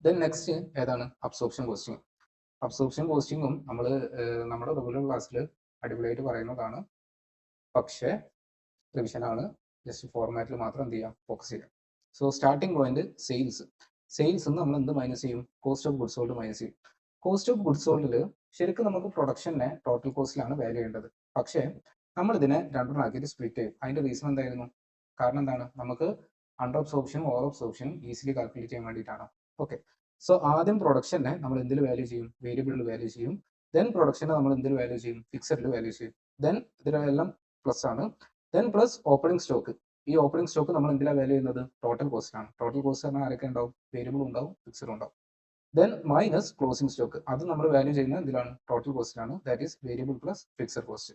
ദെൻ നെക്സ്റ്റ് ഏതാണ്, അബ്സോർപ്ഷൻ കോസ്റ്റിംഗ്. അബ്സോർപ്ഷൻ കോസ്റ്റിങ്ങും നമ്മൾ നമ്മുടെ റെഗുലർ ക്ലാസ്സിൽ അടിപൊളിയായിട്ട് പറയുന്നതാണ്. പക്ഷേ റിവിഷനാണ്, ജസ്റ്റ് ഫോർമാറ്റിൽ മാത്രം എന്ത് ചെയ്യാം, ഫോക്കസ് ചെയ്യാം. So starting point sales. Sales നമ്മൾ എന്ത് മൈനസ് ചെയ്യും, cost of goods sold minus ചെയ്യും. കോസ്റ്റ് ഓഫ് ഗുഡ്സ് സോൾഡിൽ ശരിക്കും നമുക്ക് പ്രൊഡക്ഷനെ ടോട്ടൽ കോസ്റ്റിലാണ് വാല്യൂ ചെയ്യേണ്ടത്. പക്ഷേ നമ്മൾ ഇതിനെ രണ്ടെണ്ണമാക്കിയിട്ട് സ്പ്ലിറ്റ് ചെയ്യും. അതിന്റെ റീസൺ എന്തായിരുന്നു, കാരണം എന്താണ്, നമുക്ക് അണ്ടർ അബ്സോർപ്ഷനും ഓവർ അബ്സോർപ്ഷനും ഈസിലി കാൽക്കുലേറ്റ് ചെയ്യാൻ വേണ്ടിയിട്ടാണ്. ഓക്കെ, സോ ആദ്യം പ്രൊഡക്ഷനെ നമ്മൾ എന്തിൽ വാല്യൂ ചെയ്യും, വേരിയബിളിൽ വാല്യൂ ചെയ്യും. ദെൻ പ്രൊഡക്ഷനെ നമ്മൾ എന്തിൽ വാല്യൂ ചെയ്യും, ഫിക്സഡിൽ വാല്യൂ ചെയ്യും. ദെൻ ഇതിലെല്ലാം പ്ലസ് ആണ്. Then plus opening stock. ഈ ഓപ്പണിംഗ് സ്റ്റോക്ക് നമ്മൾ എന്തിനാണ് വാല്യൂ ചെയ്യുന്നത്, ടോട്ടൽ കോസ്റ്റ് ആണ്. ടോട്ടൽ കോസ്റ്റ് പറഞ്ഞാൽ ആരൊക്കെ ഉണ്ടാവും, വേരിയബിൾ ഉണ്ടാവും, ഫിക്സഡ് ഉണ്ടാവും. Then minus closing stock. അത് നമ്മൾ വാല്യൂ ചെയ്യുന്നത് എന്തിലാണ്, ടോട്ടൽ കോസ്റ്റിലാണ്. That is variable plus fixed cost.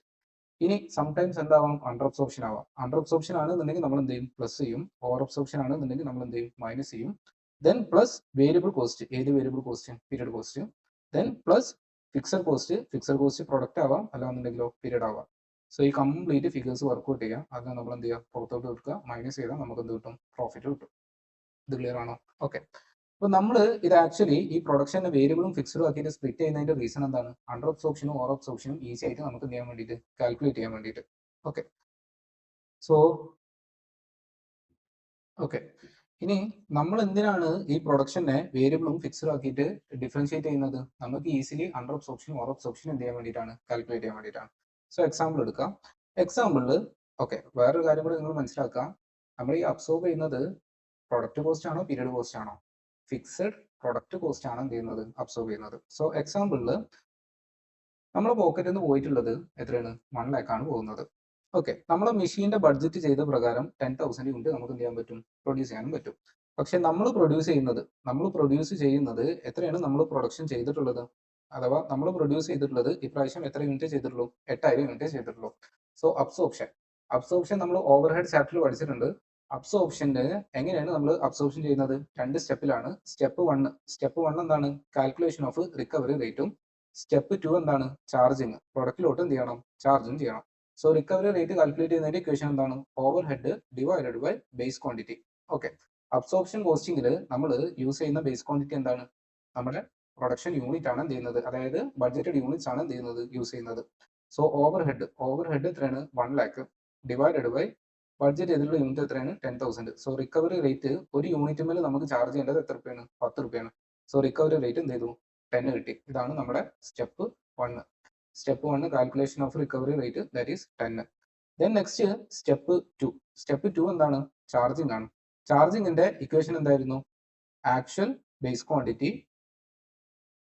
ഇനി സംടൈംസ് എന്താവാം, അണ്ടർ അബ്സോർപ്ഷൻ ആവാം. അണ്ടർ അബ്സോർപ്ഷൻ ആണെന്നുണ്ടെങ്കിൽ നമ്മൾ എന്ത് ചെയ്യും, പ്ലസ് ചെയ്യും. ഓവർ അബ്സോർപ്ഷൻ ആണെന്നുണ്ടെങ്കിൽ നമ്മൾ എന്ത് ചെയ്യും, മൈനസ് ചെയ്യും. Then plus variable cost. ഏത് variable cost, period cost. Then plus fixed cost. Fixed cost product ആവാം, അല്ലാന്നുണ്ടെങ്കിലോ പീരിയഡ് ആവാം. സോ ഈ കംപ്ലീറ്റ് ഫിഗേഴ്സ് വർക്ക്ഔട്ട് ചെയ്യാം. അതിന് നമ്മൾ എന്ത് ചെയ്യുക, പുറത്തോട്ട് എടുക്കുക, മൈനസ് ചെയ്താൽ നമുക്ക് എന്ത് കിട്ടും, പ്രോഫിറ്റ് കിട്ടും. ഇത് ക്ലിയർ ആണോ? ഓക്കെ, അപ്പൊ നമ്മൾ ഇത് ആക്ച്വലി ഈ പ്രൊഡക്ഷന്റെ വേരിയബിളും ഫിക്സഡും ആക്കിയിട്ട് സ്പ്ലിറ്റ് ചെയ്യുന്നതിന്റെ റീസൺ എന്താണ്, അണ്ടർ അബ്സോർപ്ഷനും ഓവർ അബ്സോർപ്ഷനും ഈസി ആയിട്ട് നമുക്ക് എന്ത് ചെയ്യാൻ വേണ്ടിയിട്ട്, കാൽക്കുലേറ്റ് ചെയ്യാൻ വേണ്ടിയിട്ട്. ഓക്കെ, സോ ഓക്കെ, ഇനി നമ്മൾ എന്തിനാണ് ഈ പ്രൊഡക്ഷനെ വേരിയബിളും ഫിക്സഡും ആക്കിയിട്ട് ഡിഫറൻഷിയേറ്റ് ചെയ്യുന്നത്, നമുക്ക് ഈസിലി അണ്ടർ അബ്സോർപ്ഷനും ഓവർ അബ്സോർപ്ഷനും എന്ത് ചെയ്യാൻ വേണ്ടിയിട്ടാണ്, കാൽക്കുലേറ്റ് ചെയ്യാൻ വേണ്ടിയിട്ടാണ്. സോ എക്സാമ്പിൾ എടുക്കാം. എക്സാമ്പിളിൽ ഓക്കെ, വേറൊരു കാര്യം കൂടി നിങ്ങൾ മനസ്സിലാക്കാം. നമ്മൾ ഈ അബ്സോർബ് ചെയ്യുന്നത് പ്രൊഡക്റ്റ് കോസ്റ്റ് ആണോ, പീരിയഡ് കോസ്റ്റ് ആണോ, ഫിക്സഡ് പ്രൊഡക്റ്റ് കോസ്റ്റ് ആണ് എന്ത് ചെയ്യുന്നത്, അബ്സോർബ് ചെയ്യുന്നത്. സോ എക്സാമ്പിളിൽ നമ്മുടെ പോക്കറ്റിൽ നിന്ന് പോയിട്ടുള്ളത് എത്രയാണ്, 1 lakh ആണ് പോകുന്നത്. ഓക്കെ, നമ്മളെ മെഷീന്റെ ബഡ്ജറ്റ് ചെയ്ത പ്രകാരം 10,000 യൂണിറ്റ് നമുക്ക് എന്ത് ചെയ്യാൻ പറ്റും, പ്രൊഡ്യൂസ് ചെയ്യാനും പറ്റും. പക്ഷെ നമ്മൾ പ്രൊഡ്യൂസ് ചെയ്യുന്നത് എത്രയാണ്, നമ്മൾ പ്രൊഡക്ഷൻ ചെയ്തിട്ടുള്ളത്, അഥവാ നമ്മൾ പ്രൊഡ്യൂസ് ചെയ്തിട്ടുള്ളത് ഇപ്രാവശ്യം എത്ര യൂണിറ്റ് ചെയ്തിട്ടുള്ളൂ, 8,000 യൂണിറ്റ് ചെയ്തിട്ടുള്ളൂ. സോ അബ്സോർപ്ഷൻ നമ്മൾ ഓവർ ഹെഡ് ചാപ്റ്ററിൽ പഠിച്ചിട്ടുണ്ട്. അബ്സോർപ്ഷന്റെ എങ്ങനെയാണ് നമ്മൾ അബ്സോർപ്ഷൻ ചെയ്യുന്നത്, 2 സ്റ്റെപ്പിലാണ്. സ്റ്റെപ്പ് വൺ എന്താണ്, കാൽക്കുലേഷൻ ഓഫ് റിക്കവറി റേറ്റും. സ്റ്റെപ്പ് 2 എന്താണ്, ചാർജിങ്. പ്രൊഡക്റ്റിലോട്ട് എന്ത് ചെയ്യണം, ചാർജും ചെയ്യണം. സോ റിക്കവറി റേറ്റ് കാൽക്കുലേറ്റ് ചെയ്യുന്നതിന്റെ ഇക്വേഷൻ എന്താണ്, overhead divided by base quantity. Okay, absorption കോസ്റ്റിംഗിൽ നമ്മൾ യൂസ് ചെയ്യുന്ന ബേസ് ക്വാണ്ടിറ്റി എന്താണ്, നമ്മുടെ പ്രൊഡക്ഷൻ യൂണിറ്റ് ആണ് എന്ത് ചെയ്യുന്നത്, അതായത് ബഡ്ജറ്റഡ് യൂണിറ്റ്സ് ആണ് എന്ത് ചെയ്യുന്നത്, യൂസ് ചെയ്യുന്നത്. സോ ഓവർ ഹെഡ് എത്രയാണ്, 1 lakh ഡിവൈഡഡ് ബൈ ബഡ്ജറ്റ് ചെയ്തിട്ടുള്ള യൂണിറ്റ് എത്രയാണ്, 10,000. സോ റിക്കവറി റേറ്റ് ഒരു യൂണിറ്റ് മേലെ നമുക്ക് ചാർജ് ചെയ്യേണ്ടത് എത്ര രൂപയാണ്, 10 രൂപയാണ്. സോ റിക്കവറി റേറ്റ് എന്ത് ചെയ്തു, 10 കിട്ടി. ഇതാണ് നമ്മുടെ step 1. Calculation of recovery rate, that is 10. Then next step 2 എന്താണ്, ചാർജിങ് ആണ്. ചാർജിങ്ങിന്റെ ഇക്വേഷൻ എന്തായിരുന്നു, actual base quantity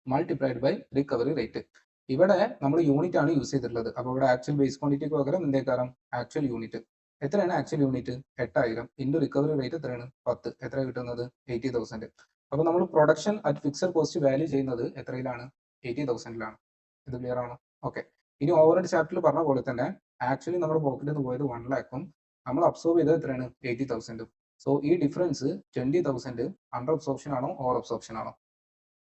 multiplied by recovery rate. ഇവിടെ നമ്മൾ യൂണിറ്റ് ആണ് യൂസ് ചെയ്തിട്ടുള്ളത്. അപ്പോൾ ഇവിടെ ആക്ച്വൽ ബേസ് ക്വാണ്ടിറ്റിക്ക് പകരം എന്തേക്കാരം, ആക്ച്വൽ യൂണിറ്റ്. എത്രയാണ് actual unit, 8,000 into recovery rate എത്രയാണ്, 10. എത്ര കിട്ടുന്നത്, 80,000. അപ്പോൾ നമ്മൾ production at fixed cost value ചെയ്യുന്നത് എത്രയിലാണ്, 80,000ലാണ്. ഇത് ക്ലിയർ ആണോ? ഓക്കെ, ഇനി ഓവർ ഹെഡ് ചാപ്റ്ററിൽ പറഞ്ഞ പോലെ തന്നെ ആക്ച്വലി നമ്മുടെ പോക്കറ്റിൽ നിന്ന് പോയത് 1 lakhും നമ്മൾ അബ്സോർബ് ചെയ്തത് എത്രയാണ്, 80,000. സോ ഈ ഡിഫറൻസ് 20,000 അണ്ടർ അബ്സോർപ്ഷൻ ആണോ, ഓവർ അബ്സോർപ്ഷൻ ആണോ,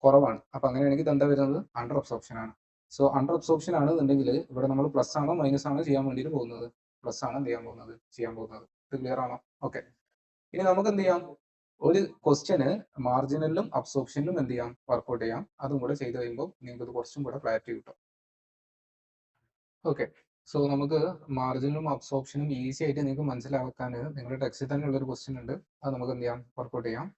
കുറവാണ്. അപ്പൊ അങ്ങനെയാണെങ്കിൽ എന്താ വരുന്നത്, അണ്ടർ അബ്സോർപ്ഷൻ ആണ്. സോ അണ്ടർ അബ്സോർപ്ഷൻ ആണെന്നുണ്ടെങ്കിൽ ഇവിടെ നമ്മൾ പ്ലസ് ആണോ മൈനസ് ആണോ ചെയ്യാൻ വേണ്ടിയിട്ട് പോകുന്നത്? പ്ലസ് ആണ് എന്ത് ചെയ്യാൻ പോകുന്നത്. ഇത് ക്ലിയർ ആണോ? ഓക്കെ. ഇനി നമുക്ക് എന്ത് ചെയ്യാം, ഒരു ക്വസ്റ്റ്യന് മാർജിനലിലും അബ്സോർപ്ഷനിലും എന്ത് ചെയ്യാം, വർക്ക്ഔട്ട് ചെയ്യാം. അതും കൂടെ ചെയ്ത് കഴിയുമ്പോൾ നിങ്ങൾക്ക് ഇത് കുറച്ചും കൂടെ ക്ലാരിറ്റി കിട്ടും. ഓക്കെ. സോ നമുക്ക് മാർജിനും അബ്സോർപ്ഷനും ഈസി ആയിട്ട് നിങ്ങൾക്ക് മനസ്സിലാക്കാൻ നിങ്ങളുടെ ടെക്സ്റ്റിൽ തന്നെ ഉള്ള ഒരു ക്വസ്റ്റ്യൻ ഉണ്ട്. അത് നമുക്ക് എന്ത് ചെയ്യാം, വർക്ക്ഔട്ട് ചെയ്യാം.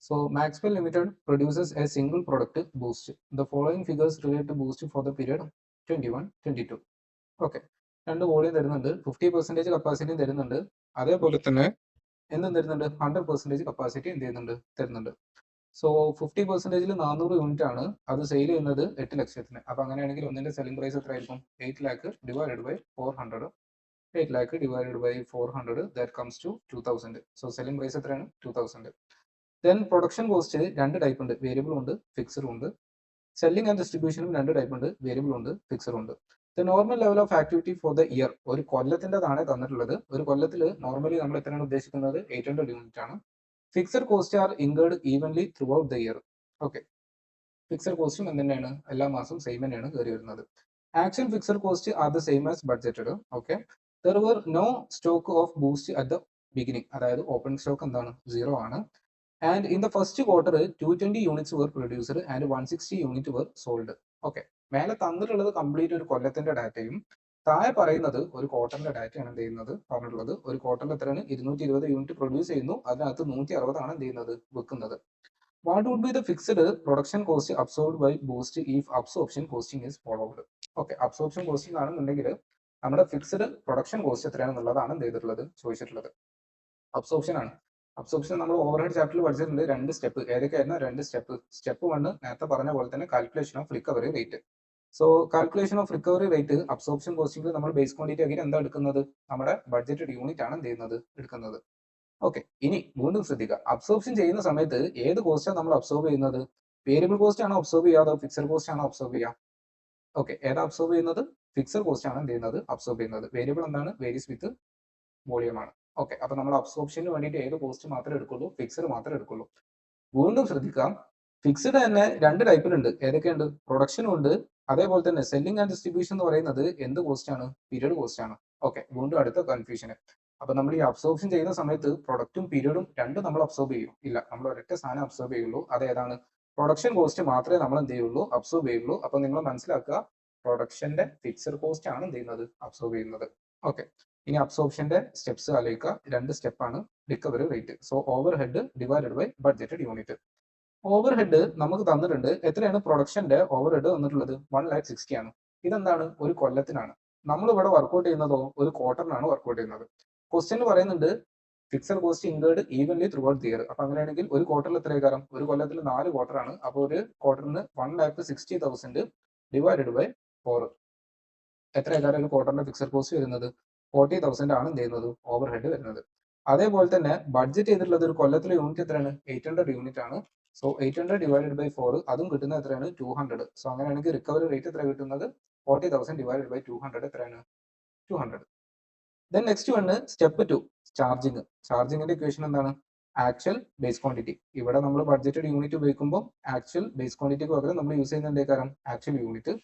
So Maxwell Limited produces a single product Boost. The following figures relate to Boost for the period 21-22. Okay. രണ്ട് വോളിയം തരുന്നുണ്ട്, 50% കപ്പാസിറ്റിയും തരുന്നുണ്ട്, അതേപോലെ തന്നെ എന്തും തരുന്നുണ്ട്, 100% കപ്പാസിറ്റി എന്ത് ചെയ്യുന്നുണ്ട്, തരുന്നുണ്ട്. സോ 50%ൽ 400 യൂണിറ്റ് ആണ് അത് സെയിൽ ചെയ്യുന്നത് 8 ലക്ഷത്തിന്. അപ്പൊ അങ്ങനെയാണെങ്കിൽ ഒന്നിന്റെ സെല്ലിംഗ് പ്രൈസ് എത്ര ആയിരിക്കും? 8 lakh divided by 400. 8 lakh divided by 400 that comes to 2000. So selling price എത്രയാണ്? 2000. ദെൻ പ്രൊഡക്ഷൻ കോസ്റ്റ് രണ്ട് ടൈപ്പ് ഉണ്ട്, വേരിയബിൾ ഉണ്ട്, ഫിക്സഡ് ഉണ്ട്. സെല്ലിംഗ് ആൻഡ് ഡിസ്ട്രിബ്യൂഷനും രണ്ട് ടൈപ്പ് ഉണ്ട്, വേരിയബിൾ ഉണ്ട്, ഫിക്സഡ് ഉണ്ട്. The normal level of activity for the year, ഒരു കൊല്ലത്തിൻ്റെതാണ് തന്നിട്ടുള്ളത്. ഒരു കൊല്ലത്തിൽ നോർമലി നമ്മൾ എത്രയാണ് ഉദ്ദേശിക്കുന്നത്? 800 യൂണിറ്റ് ആണ്. Fixed cost are incurred evenly throughout the year. Okay. Fixed കോസ്റ്റും എന്ത് എല്ലാ മാസവും സെയിം തന്നെയാണ് കയറി വരുന്നത്. Actual fixed cost are the same as budgeted. Okay. There were no stock of Boost at the beginning, അതായത് ഓപ്പണിംഗ് സ്റ്റോക്ക് എന്താണ്? 0 ആണ്. And in the first quarter, 220 units were produced and 160 units were sold. Okay. മേലെ തന്നിട്ടുള്ളത് കംപ്ലീറ്റ് ഒരു കൊല്ലത്തിന്റെ ഡാറ്റയും താഴെ പറയുന്നത് ഒരു ക്വാർട്ടറിന്റെ ഡാറ്റയാണ് എന്ത് ചെയ്യുന്നത്, പറഞ്ഞിട്ടുള്ളത്. ഒരു ക്വാർട്ടറിൽ എത്രയാണ്? 220 യൂണിറ്റ് പ്രൊഡ്യൂസ് ചെയ്യുന്നു, അതിനകത്ത് 160 ആണ് എന്ത് ചെയ്യുന്നത്, വിൽക്കുന്നത്. What would be the fixed production cost absorbed by Boost if absorption costing is followed. Okay. Absorption costing ആണെന്നുണ്ടെങ്കിൽ നമ്മുടെ ഫിക്സഡ് പ്രൊഡക്ഷൻ കോസ്റ്റ് എത്രയാണെന്നുള്ളതാണ് എന്ത് ചെയ്തിട്ടുള്ളത്, ചോദിച്ചിട്ടുള്ളത്. അബ്സോർപ്ഷൻ ആണ്. അബ്സോർപ്ഷൻ നമ്മൾ ഓവർഹെഡ് ചാപ്റ്ററിൽ പഠിച്ചിട്ടുണ്ട്, 2 സ്റ്റെപ്പ്. ഏതൊക്കെയായിരുന്നു 2 സ്റ്റെപ്പ്? സ്റ്റെപ്പ് 1 നേരത്തെ പറഞ്ഞ പോലെ തന്നെ calculation of recovery rate. So calculation of recovery rate absorption കോസ്റ്റിംഗിൽ നമ്മൾ ബേസ് ക്വാണ്ടിറ്റി ആക്കി എന്താ എടുക്കുന്നത്? നമ്മുടെ ബഡ്ജറ്റഡ് യൂണിറ്റ് ആണ് എന്ത് ചെയ്യുന്നത്, എടുക്കുന്നത്. ഓക്കെ. ഇനി വീണ്ടും ശ്രദ്ധിക്കുക, അബ്സോർപ്ഷൻ ചെയ്യുന്ന സമയത്ത് ഏത് കോസ്റ്റാണ് നമ്മൾ അബ്സോർബ് ചെയ്യുന്നത്? വേരിയബിൾ കോസ്റ്റ് ആണോ അബ്സോർബ് ചെയ്യാതെ ഫിക്സഡ് കോസ്റ്റ് ആണോ അബ്സോർബ് ചെയ്യുക? ഓക്കെ. ഏതാ അബ്സോർബ് ചെയ്യുന്നത്? ഫിക്സഡ് കോസ്റ്റ് ആണ് എന്ത് ചെയ്യുന്നത്, അബ്സോർബ് ചെയ്യുന്നത്. വേരിയബിൾ എന്താണ്? വേരീസ് വിത്ത് വോളിയം ആണ്. ഓക്കെ. അപ്പൊ നമ്മൾ അബ്സോർപ്ഷന് വേണ്ടിയിട്ട് ഏത് കോസ്റ്റ് മാത്രമേ എടുക്കുള്ളൂ? ഫിക്സഡ് മാത്രമേ എടുക്കുള്ളൂ. വീണ്ടും ശ്രദ്ധിക്കാം, ഫിക്സഡ് തന്നെ രണ്ട് ടൈപ്പിലുണ്ട്. ഏതൊക്കെയുണ്ട്? പ്രൊഡക്ഷനും ഉണ്ട്, അതേപോലെ തന്നെ സെല്ലിംഗ് ആൻഡ് ഡിസ്ട്രിബ്യൂഷൻ എന്ന് പറയുന്നത് എന്ത് കോസ്റ്റ് ആണ്? പീരിയഡ് കോസ്റ്റ് ആണ്. ഓക്കെ. വീണ്ടും അടുത്ത കൺഫ്യൂഷന്. അപ്പൊ നമ്മൾ ഈ അബ്സോർപ്ഷൻ ചെയ്യുന്ന സമയത്ത് പ്രൊഡക്റ്റും പീരിയഡും രണ്ടും നമ്മൾ അബ്സോർബ് ചെയ്യും? ഇല്ല, നമ്മൾ ഒരൊറ്റ സാധനം അബ്സോർബ് ചെയ്യുള്ളൂ. അത് ഏതാണ്? പ്രൊഡക്ഷൻ കോസ്റ്റ് മാത്രമേ നമ്മൾ എന്ത് ചെയ്യുള്ളൂ, അബ്സോർബ് ചെയ്യുള്ളൂ. അപ്പൊ നിങ്ങൾ മനസ്സിലാക്കുക, പ്രൊഡക്ഷന്റെ ഫിക്സഡ് കോസ്റ്റ് ആണ് എന്ത് ചെയ്യുന്നത്, അബ്സോർബ് ചെയ്യുന്നത്. ഓക്കെ. ഇനി അബ്സോർപ്ഷന്റെ സ്റ്റെപ്സ് ആലോചിക്കുക. 2 സ്റ്റെപ്പാണ്. Recovery rate. So overhead divided by budgeted unit. Overhead നമുക്ക് തന്നിട്ടുണ്ട്. എത്രയാണ് പ്രൊഡക്ഷന്റെ ഓവർ ഹെഡ് വന്നിട്ടുള്ളത്? 1,60,000 ആണ്. ഇതെന്താണ്? ഒരു കൊല്ലത്തിനാണ്. നമ്മൾ ഇവിടെ വർക്ക്ഔട്ട് ചെയ്യുന്നതോ ഒരു ക്വാർട്ടറിനാണ് വർക്ക്ഔട്ട് ചെയ്യുന്നത്. ക്വസ്റ്റ്യൻ പറയുന്നുണ്ട് fixed cost incurred evenly through out the year. അപ്പൊ അങ്ങനെയാണെങ്കിൽ ഒരു ക്വാർട്ടറിൽ എത്ര കാരണം? ഒരു കൊല്ലത്തിൽ 4 ക്വാർട്ടർ ആണ്. അപ്പോൾ ഒരു ക്വാർട്ടറിന് 1,60,000 ഡിവൈഡഡ് ബൈ 4. എത്ര ഏതായാലും ഒരു ക്വാർട്ടറിന്റെ ഫിക്സഡ് കോസ്റ്റ് വരുന്നത് 40,000 ആണ് എന്ത് ചെയ്യുന്നത്, ഓവർ ഹെഡ് വരുന്നത്. അതേപോലെ തന്നെ ബഡ്ജറ്റ് ചെയ്തിട്ടുള്ളത് ഒരു കൊല്ലത്തിലെ യൂണിറ്റ് എത്രയാണ്? 800 യൂണിറ്റ് ആണ്. സോ 800 ഡിവൈഡഡ് ബൈ 4, അതും കിട്ടുന്നത് എത്രയാണ്? 200. സോ അങ്ങനെയാണെങ്കിൽ റിക്കവറി റേറ്റ് എത്ര കിട്ടുന്നത്? 40,000 ഡിവൈഡഡ് ബൈ 200 എത്രയാണ്? 200. Then next one step 2, charging. ചാർജിങ്ങിന്റെ ഇക്വേഷൻ എന്താണ്? Actual base quantity. ഇവിടെ നമ്മൾ ബഡ്ജറ്റഡ് യൂണിറ്റ് ഉപയോഗിക്കുമ്പോൾ ആക്ച്വൽ ബേസ് ക്വാണ്ടിറ്റിക്ക് പകരം നമ്മൾ യൂസ് ചെയ്യുന്ന കാരണം actual unit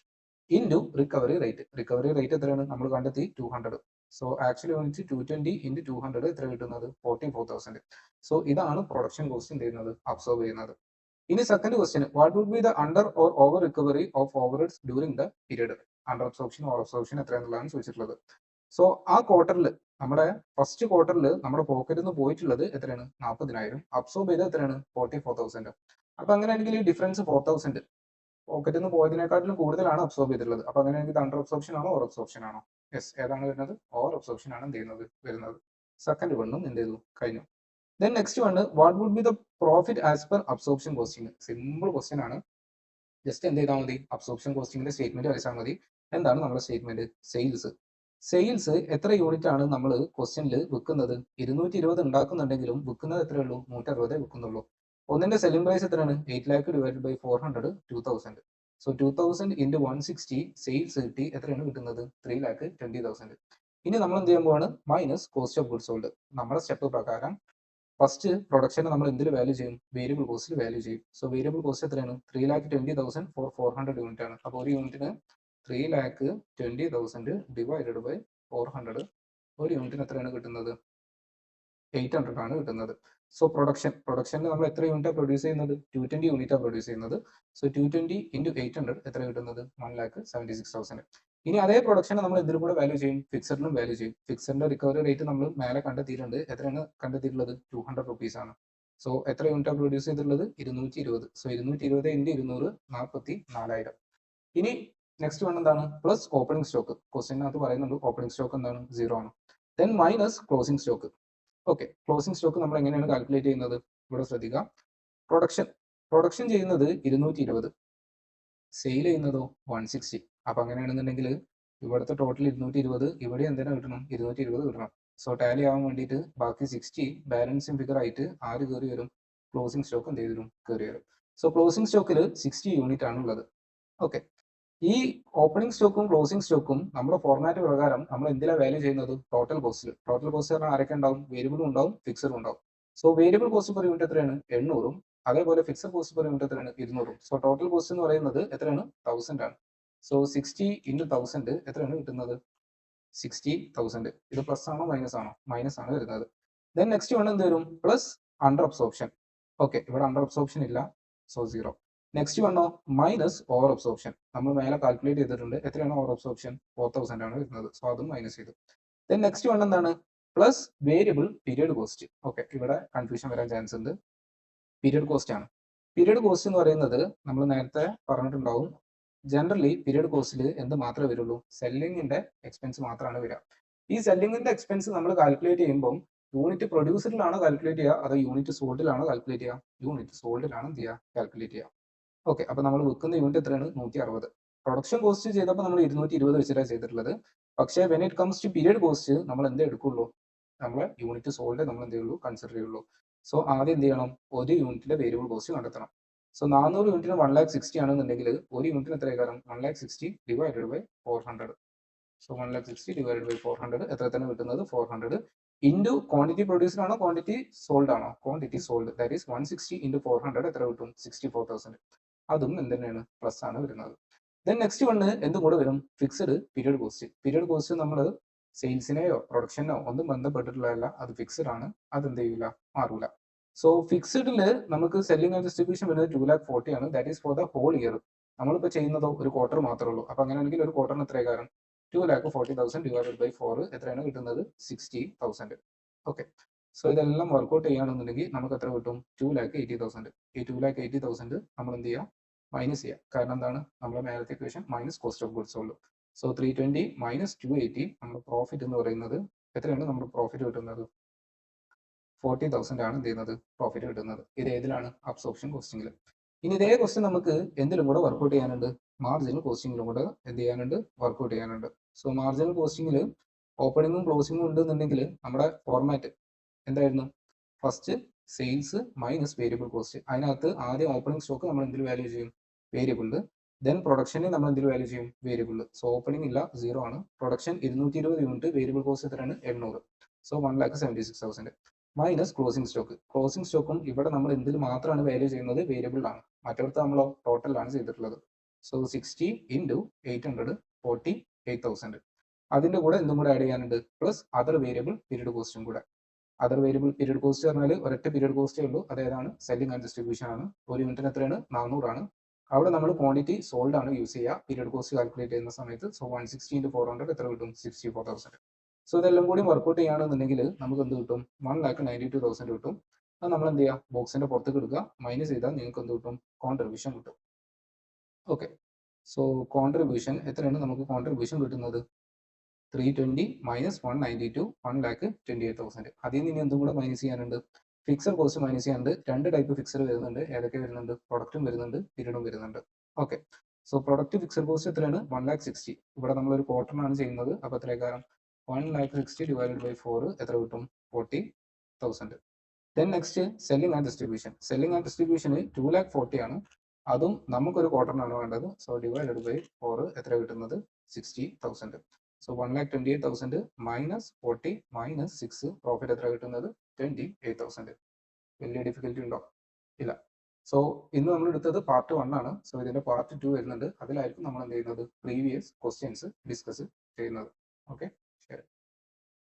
into recovery rate. Recovery rate എത്രയാണ്? നമ്മൾ കണ്ടെത്തി 200. സോ ആക്ച്വൽ യൂണിറ്റ് 220 ഇൻറ്റു 200 എത്ര കിട്ടുന്നത്? 44,000. സോ ഇതാണ് പ്രൊഡക്ഷൻ കോസ്റ്റ് എന്ത് ചെയ്യുന്നത്, അബ്സോർബ് ചെയ്യുന്നത്. ഇനി second question, what would be the under or over recovery of overheads during the period? Under absorption over absorption എത്രയാണെന്നുള്ളതാണ് ചോദിച്ചിട്ടുള്ളത്. സോ ആ ക്വാർട്ടറിൽ, നമ്മുടെ ഫസ്റ്റ് ക്വാർട്ടറിൽ നമ്മുടെ പോക്കറ്റിൽ നിന്ന് പോയിട്ടുള്ളത് എത്രയാണ്? 40,000. അബ്സോർബ് ചെയ്തത് എത്രയാണ്? 44,000. അപ്പൊ അങ്ങനെയാണെങ്കിൽ ഈ ഡിഫറൻസ് 4,000 പോക്കറ്റിൽ നിന്ന് പോയതിനെക്കാട്ടിലും കൂടുതലാണ് അബ്സോർബ് ചെയ്തിട്ടുള്ളത്. അപ്പൊ അങ്ങനെയാണെങ്കിൽ ഇത് അണ്ടർ അബ്സോർപ്ഷൻ ആണോ ഓവർ അബ്സോർപ്ഷൻ ആണോ? യെസ്. ഏതാണ് വരുന്നത്? ഓവർ അബ്സോർപ്ഷൻ ആണ് എന്ത് ചെയ്യുന്നത്, വരുന്നത്. സെക്കൻഡ് വണ്ണും എന്ത് ചെയ്തു, കഴിഞ്ഞു. Then next one, what would be the profit as per absorption costing? Simple question ആണ്. ജസ്റ്റ് എന്ത് ചെയ്താൽ മതി, അബ്സോർപ്ഷൻ കോസ്റ്റിംഗിന്റെ സ്റ്റേറ്റ്മെന്റ് വരച്ചാൽ മതി. എന്താണ് നമ്മുടെ സ്റ്റേറ്റ്മെന്റ്? സെയിൽസ്. സെയിൽസ് എത്ര യൂണിറ്റ് ആണ് നമ്മൾ ക്വസ്റ്റ്യനിൽ വിൽക്കുന്നത്? 220 ഉണ്ടാക്കുന്നുണ്ടെങ്കിലും വിൽക്കുന്നത് എത്രയേ ഉള്ളൂ? 160 വിൽക്കുന്നുള്ളൂ. ഒന്നിന്റെ സെല്ലിംഗ് പ്രൈസ് എത്രയാണ്? 8 lakh divided by 400, 2,000. So 2,000 into 160 sales കിട്ടി. എത്രയാണ് കിട്ടുന്നത്? 3,20,000. ഇനി നമ്മൾ എന്ത് ചെയ്യാൻ പോവാണ്? Minus cost of goods sold. നമ്മുടെ സ്റ്റെപ്പ് പ്രകാരം ഫസ്റ്റ് പ്രൊഡക്ഷനെ നമ്മൾ എന്തിൽ വാല്യൂ ചെയ്യും? വേരിയബിൾ കോസ്റ്റിൽ വാല്യൂ ചെയ്യും. സോ വേരിയബിൾ കോസ്റ്റ് എത്രയാണ്? 3,20,000 ഫോർ 400 യൂണിറ്റ് ആണ്. അപ്പോൾ ഒരു യൂണിറ്റിന് 3,20,000 ഡിവൈഡഡ് ബൈ 400, ഒരു യൂണിറ്റിന് എത്രയാണ് കിട്ടുന്നത്? 800 ആണ് കിട്ടുന്നത്. സോ പ്രൊഡക്ഷനിൽ നമ്മൾ എത്ര യൂണിറ്റാണ് പ്രൊഡ്യൂസ് ചെയ്യുന്നത്? 220 യൂണിറ്റാണ് പ്രൊഡ്യൂസ് ചെയ്യുന്നത്. സോ 220 ഇൻറ്റു 800 എത്ര കിട്ടുന്നത്? 1,76,000. ഇനി അതേ പ്രൊഡക്ഷനെ നമ്മൾ എന്തിലും കൂടെ വാല്യൂ ചെയ്യും? ഫിക്സഡിലും വാല്യൂ ചെയ്യും. ഫിക്സഡിന്റെ റിക്കവറി റേറ്റ് നമ്മൾ മേലെ കണ്ടെത്തിയിട്ടുണ്ട്. എത്രയാണ് കണ്ടെത്തിയിട്ടുള്ളത്? 200 റുപ്പീസ് ആണ്. സോ എത്ര യൂണിറ്റാണ് പ്രൊഡ്യൂസ് ചെയ്തിട്ടുള്ളത്? 220. So 220 into 200 44,000. ഇനി നെക്സ്റ്റ് വൺ എന്താണ്? Plus opening stock. ക്വസ്റ്റ്യനകത്ത് പറയുന്നുണ്ട് ഓപ്പണിംഗ് സ്റ്റോക്ക് എന്താണ്? 0 ആണ്. Then minus closing stock. Okay, closing stock നമ്മൾ എങ്ങനെയാണ് കാൽക്കുലേറ്റ് ചെയ്യുന്നത്? ഇവിടെ ശ്രദ്ധിക്കുക. പ്രൊഡക്ഷൻ ചെയ്യുന്നത് 220, സെയിൽ ചെയ്യുന്നതോ 160. അപ്പൊ അങ്ങനെയാണെന്നുണ്ടെങ്കിൽ ഇവിടുത്തെ ടോട്ടൽ 220, ഇവിടെ എന്തിനാ കിട്ടണം? 220 കിട്ടണം. സോ ടാലി ആവാൻ വേണ്ടിയിട്ട് ബാക്കി 60 ബാലൻസിങ് ഫിഗർ ആയിട്ട് ആര് കയറി വരും? ക്ലോസിംഗ് സ്റ്റോക്ക് എന്ത് ചെയ്തിരും? കയറി വരും. സോ ക്ലോസിംഗ് സ്റ്റോക്കിൽ 60 യൂണിറ്റ് ആണ് ഉള്ളത്. ഓക്കെ, ഈ ഓപ്പണിംഗ് സ്റ്റോക്കും ക്ലോസിംഗ് സ്റ്റോക്കും നമ്മുടെ ഫോർമാറ്റ് പ്രകാരം നമ്മൾ എന്തിലാണ് വാല്യൂ ചെയ്യുന്നത്? ടോട്ടൽ കോസ്റ്റിൽ. ടോട്ടൽ കോസ്റ്റ് പറഞ്ഞാൽ ആരൊക്കെ ഉണ്ടാവും? വേരിയബിളും ഉണ്ടാവും, ഫിക്സഡും ഉണ്ടാവും. So variable cost per unit എത്രയാണ്? 800. അതേപോലെ ഫിക്സഡ് കോസ്റ്റ് പെർ യൂണിറ്റ് എത്രയാണ്? 200. സോ ടോട്ടൽ കോസ്റ്റ് എന്ന് പറയുന്നത് എത്രയാണ്? 1000 ആണ്. സോ 60 ഇൻറ്റു 1000 എത്രയാണ് കിട്ടുന്നത്? 60,000. ഇത് പ്ലസ് ആണോ മൈനസ് ആണോ? മൈനസ് ആണ് വരുന്നത്. ദെൻ നെക്സ്റ്റ് വൺ എന്ത് വരും? Plus under absorption. ഓക്കെ, ഇവിടെ അണ്ടർ അബ്സോർപ്ഷൻ ഇല്ല. സോ 0. നെക്സ്റ്റ് വണ്ണോ? Minus over absorption. നമ്മൾ മേലെ കാൽക്കുലേറ്റ് ചെയ്തിട്ടുണ്ട്. എത്രയാണ് ഓവർ അബ്സോർപ്ഷൻ? 4,000 ആണ് വരുന്നത്. സോ അതും മൈനസ് ചെയ്തു. ദെൻ നെക്സ്റ്റ് വൺ എന്താണ്? Plus variable period cost. Okay, ഇവിടെ കൺഫ്യൂഷൻ വരാൻ ചാൻസ് ഉണ്ട്. പീരിയഡ് കോസ്റ്റ് ആണ്. പീരിയഡ് കോസ്റ്റ് എന്ന് പറയുന്നത് നമ്മൾ നേരത്തെ പറഞ്ഞിട്ടുണ്ടാവും. ജനറലി പീരിയഡ് കോസ്റ്റിൽ എന്ത് മാത്രമേ വരുള്ളൂ? സെല്ലിങ്ങിന്റെ എക്സ്പെൻസ് മാത്രമാണ് വരിക. ഈ സെല്ലിങ്ങിന്റെ എക്സ്പെൻസ് നമ്മൾ കാൽക്കുലേറ്റ് ചെയ്യുമ്പോൾ യൂണിറ്റ് പ്രൊഡ്യൂസറിലാണോ കാൽക്കുലേറ്റ് ചെയ്യുക അതോ യൂണിറ്റ് സോൾഡിലാണോ കാൽക്കുലേറ്റ് ചെയ്യുക? യൂണിറ്റ് സോൾഡിലാണ് എന്ത് ചെയ്യുക? കാൽക്കുലേറ്റ് ചെയ്യുക. ഓക്കെ, അപ്പൊ നമ്മൾ വിൽക്കുന്ന യൂണിറ്റ് എത്രയാണ്? 160. പ്രൊഡക്ഷൻ കോസ്റ്റ് ചെയ്തപ്പോൾ നമ്മൾ 220 വെച്ചിട്ടാണ് ചെയ്തിട്ടുള്ളത്. പക്ഷേ when it comes to period cost നമ്മൾ എന്തേ എടുക്കുള്ളൂ? നമ്മൾ യൂണിറ്റ് സോൾഡ് നമ്മൾ എന്ത് ചെയ്യുള്ളൂ? കൺസിഡർ ചെയ്യുള്ളൂ. സോ ആദ്യം എന്ത് ചെയ്യണം? ഒരു യൂണിറ്റിന്റെ വേരിയബിൾ കോസ്റ്റ് കണ്ടെത്തണം. സോ 400 യൂണിറ്റിന് 1,60,000 ആണെന്നുണ്ടെങ്കിൽ ഒരു യൂണിറ്റിന് എത്ര കാരണം? 1,60,000 divided by 400. So 1,60,000 divided by 400 എത്ര തന്നെ കിട്ടുന്നത്? 400 ഇൻറ്റു ക്വാണ്ടിറ്റി പ്രൊഡ്യൂസ്ഡ് ആണോ ക്വാണ്ടിറ്റി സോൾഡ് ആണോ? Quantity sold. That is 160 into 400 എത്ര കിട്ടും? 64,000. അതും എന്ത് തന്നെയാണ്? പ്ലസ് ആണ് വരുന്നത്. ദെൻ നെക്സ്റ്റ് വണ് എന്തും കൂടെ വരും? Fixed period cost. Period cost നമ്മൾ സെയിൽസിനെയോ പ്രൊഡക്ഷനോ ഒന്നും ബന്ധപ്പെട്ടിട്ടുള്ളതല്ല. അത് ഫിക്സഡ് ആണ്. അത് എന്ത് ചെയ്യില്ല? മാറൂല. സോ ഫിക്സഡിൽ നമുക്ക് സെല്ലിംഗ് ആൻഡ് ഡിസ്ട്രിബ്യൂഷൻ വരുന്നത് 2,40,000 ആണ്. That is for the whole year. നമ്മളിപ്പോൾ ചെയ്യുന്നതോ ഒരു ക്വാർട്ടർ മാത്രമേ ഉള്ളൂ. അപ്പൊ അങ്ങനെയാണെങ്കിൽ ഒരു ക്വാർട്ടറിന് എത്ര കാരണം? 2,40,000 ഡിവൈഡഡ് ബൈ 4 എത്രയാണ് കിട്ടുന്നത്? 60,000. ഓക്കെ, സോ ഇതെല്ലാം വർക്ക്ഔട്ട് ചെയ്യുകയാണെന്നുണ്ടെങ്കിൽ നമുക്ക് എത്ര കിട്ടും? 2,80,000. ഈ 2,80,000 നമ്മൾ എന്ത് ചെയ്യുക? മൈനസ് ചെയ്യുക. കാരണം എന്താണ്? നമ്മുടെ മേലത്തെ equation minus cost of goods ഉള്ളൂ. സോ 320 മൈനസ് 280 നമ്മുടെ പ്രോഫിറ്റ് എന്ന് പറയുന്നത് എത്രയാണ്? നമ്മുടെ പ്രോഫിറ്റ് കിട്ടുന്നത് 40,000 ആണ് എന്ത് ചെയ്യുന്നത്? പ്രോഫിറ്റ് കിട്ടുന്നത്. ഇത് ഏതിലാണ്? അബ്സോർപ്ഷൻ കോസ്റ്റിംഗിൽ. ഇനി ഇതേ ക്വസ്റ്റ്യൻ നമുക്ക് എന്തിലും കൂടെ വർക്ക്ഔട്ട് ചെയ്യാനുണ്ട്? മാർജിനൽ കോസ്റ്റിംഗിലും കൂടെ എന്ത് ചെയ്യാനുണ്ട്? വർക്ക്ഔട്ട് ചെയ്യാനുണ്ട്. സോ മാർജിനൽ കോസ്റ്റിംഗിൽ ഓപ്പണിംഗും ക്ലോസിംഗും ഉണ്ടെന്നുണ്ടെങ്കിൽ നമ്മുടെ ഫോർമാറ്റ് എന്തായിരുന്നു? First sales minus variable cost. അതിനകത്ത് ആദ്യം ഓപ്പണിംഗ് സ്റ്റോക്ക് നമ്മൾ എന്തിൽ വാല്യൂ ചെയ്യും? വേരിയബിളിൽ. ദെൻ പ്രൊഡക്ഷനിൽ നമ്മൾ എന്തിൽ വാല്യൂ ചെയ്യും? വേരിയബിളിൽ. സോ ഓപ്പണിംഗ് ഇല്ല, 0 ആണ്. പ്രൊഡക്ഷൻ 220 യൂണിറ്റ്, വേരിയബിൾ കോസ്റ്റ് എത്രയാണ്? 800. So 1,76,000 minus closing stock. Closing സ്റ്റോക്കും ഇവിടെ നമ്മൾ എന്തിൽ മാത്രമാണ് വാല്യൂ ചെയ്യുന്നത്? വേരിയബിളിലാണ്. മറ്റൊരുത്ത് നമ്മളോ ടോട്ടലാണ് ചെയ്തിട്ടുള്ളത്. So 60 into 800 48,000. അതിന്റെ കൂടെ എന്തും കൂടെ ആഡ് ചെയ്യാനുണ്ട്? പ്ലസ് അതർ വേരിയബിൾ പീരിയഡ് കോസ്റ്റും കൂടെ. അതർ വേരിയബിൾ പീരിയഡ് കോസ്റ്റ് പറഞ്ഞാൽ ഒരൊറ്റ പീരിയഡ് കോസ്റ്റേ ഉള്ളൂ. അതേതാണ്? സെല്ലിംഗ് ആൻഡ് ഡിസ്ട്രിബ്യൂഷൻ ആണ്. ഒരു യൂണിറ്റിന് എത്രയാണ്? 400 ആണ്. അവിടെ നമ്മൾ ക്വാണ്ടിറ്റി സോൾഡ് ആണ് യൂസ് ചെയ്യുക പീരിയഡ് കോസ്റ്റ് കാൽക്കുലേറ്റ് ചെയ്യുന്ന സമയത്ത്. സോ 160 ഇൻറ്റു 400 എത്ര കിട്ടും? 64,000. സോ ഇതെല്ലാം കൂടി വർക്ക്ഔട്ട് ചെയ്യുകയാണെന്നുണ്ടെങ്കിൽ നമുക്ക് എന്ത് കിട്ടും? 1,92,000 കിട്ടും. അത് നമ്മൾ എന്ത് ചെയ്യുക? ബോക്സിന്റെ പുറത്തേക്ക് എടുക്കുക, മൈനസ് ചെയ്താൽ നിങ്ങൾക്ക് എന്ത് കിട്ടും? കോൺട്രിബ്യൂഷൻ കിട്ടും. ഓക്കെ, സോ കോൺട്രിബ്യൂഷൻ എത്രയാണ് നമുക്ക് കോൺട്രിബ്യൂഷൻ കിട്ടുന്നത്? 320 മൈനസ് 192 1,28,000. അതിൽ നിന്ന് എന്തും കൂടെ മൈനസ് ചെയ്യാനുണ്ട്? ഫിക്സഡ് കോസ്റ്റ് മൈനസ് ചെയ്യാനുണ്ട്. രണ്ട് ടൈപ്പ് ഫിക്സഡ് വരുന്നുണ്ട്. ഏതൊക്കെ വരുന്നുണ്ട്? പ്രൊഡക്റ്റും വരുന്നുണ്ട്, പീരിയഡും വരുന്നുണ്ട്. Okay, so product fixed cost എത്രയാണ്? 1,60,000. ഇവിടെ നമ്മൾ ഒരു ക്വാർട്ടറിനാണ് ചെയ്യുന്നത്. അപ്പോൾ എത്ര കാരണം? 1,60,000 ഡിവൈഡഡ് ബൈ 4 എത്ര കിട്ടും? 40,000. Then next selling and distribution. Selling and ഡിസ്ട്രിബ്യൂഷന് 2,40,000 ആണ്. അതും നമുക്കൊരു ക്വാർട്ടറിനാണ് വേണ്ടത്. സോ ഡിവൈഡഡ് ബൈ 4 എത്ര കിട്ടുന്നത്? 60,000. സോ 1,28,000 മൈനസ് 40 മൈനസ് 6 പ്രോഫിറ്റ് എത്ര കിട്ടുന്നത്? 28,000. വലിയ ഡിഫിക്കൽറ്റി ഉണ്ടോ? ഇല്ല. സോ ഇന്ന് നമ്മൾ എടുത്തത് പാർട്ട് 1 ആണ്. സോ ഇതിന്റെ പാർട്ട് 2 വരുന്നുണ്ട്. അതിലായിരിക്കും നമ്മൾ എന്ത് ചെയ്യുന്നത്, പ്രീവിയസ് ക്വസ്റ്റ്യൻസ് ഡിസ്കസ് ചെയ്യുന്നത്. ഓക്കെ, ശരി.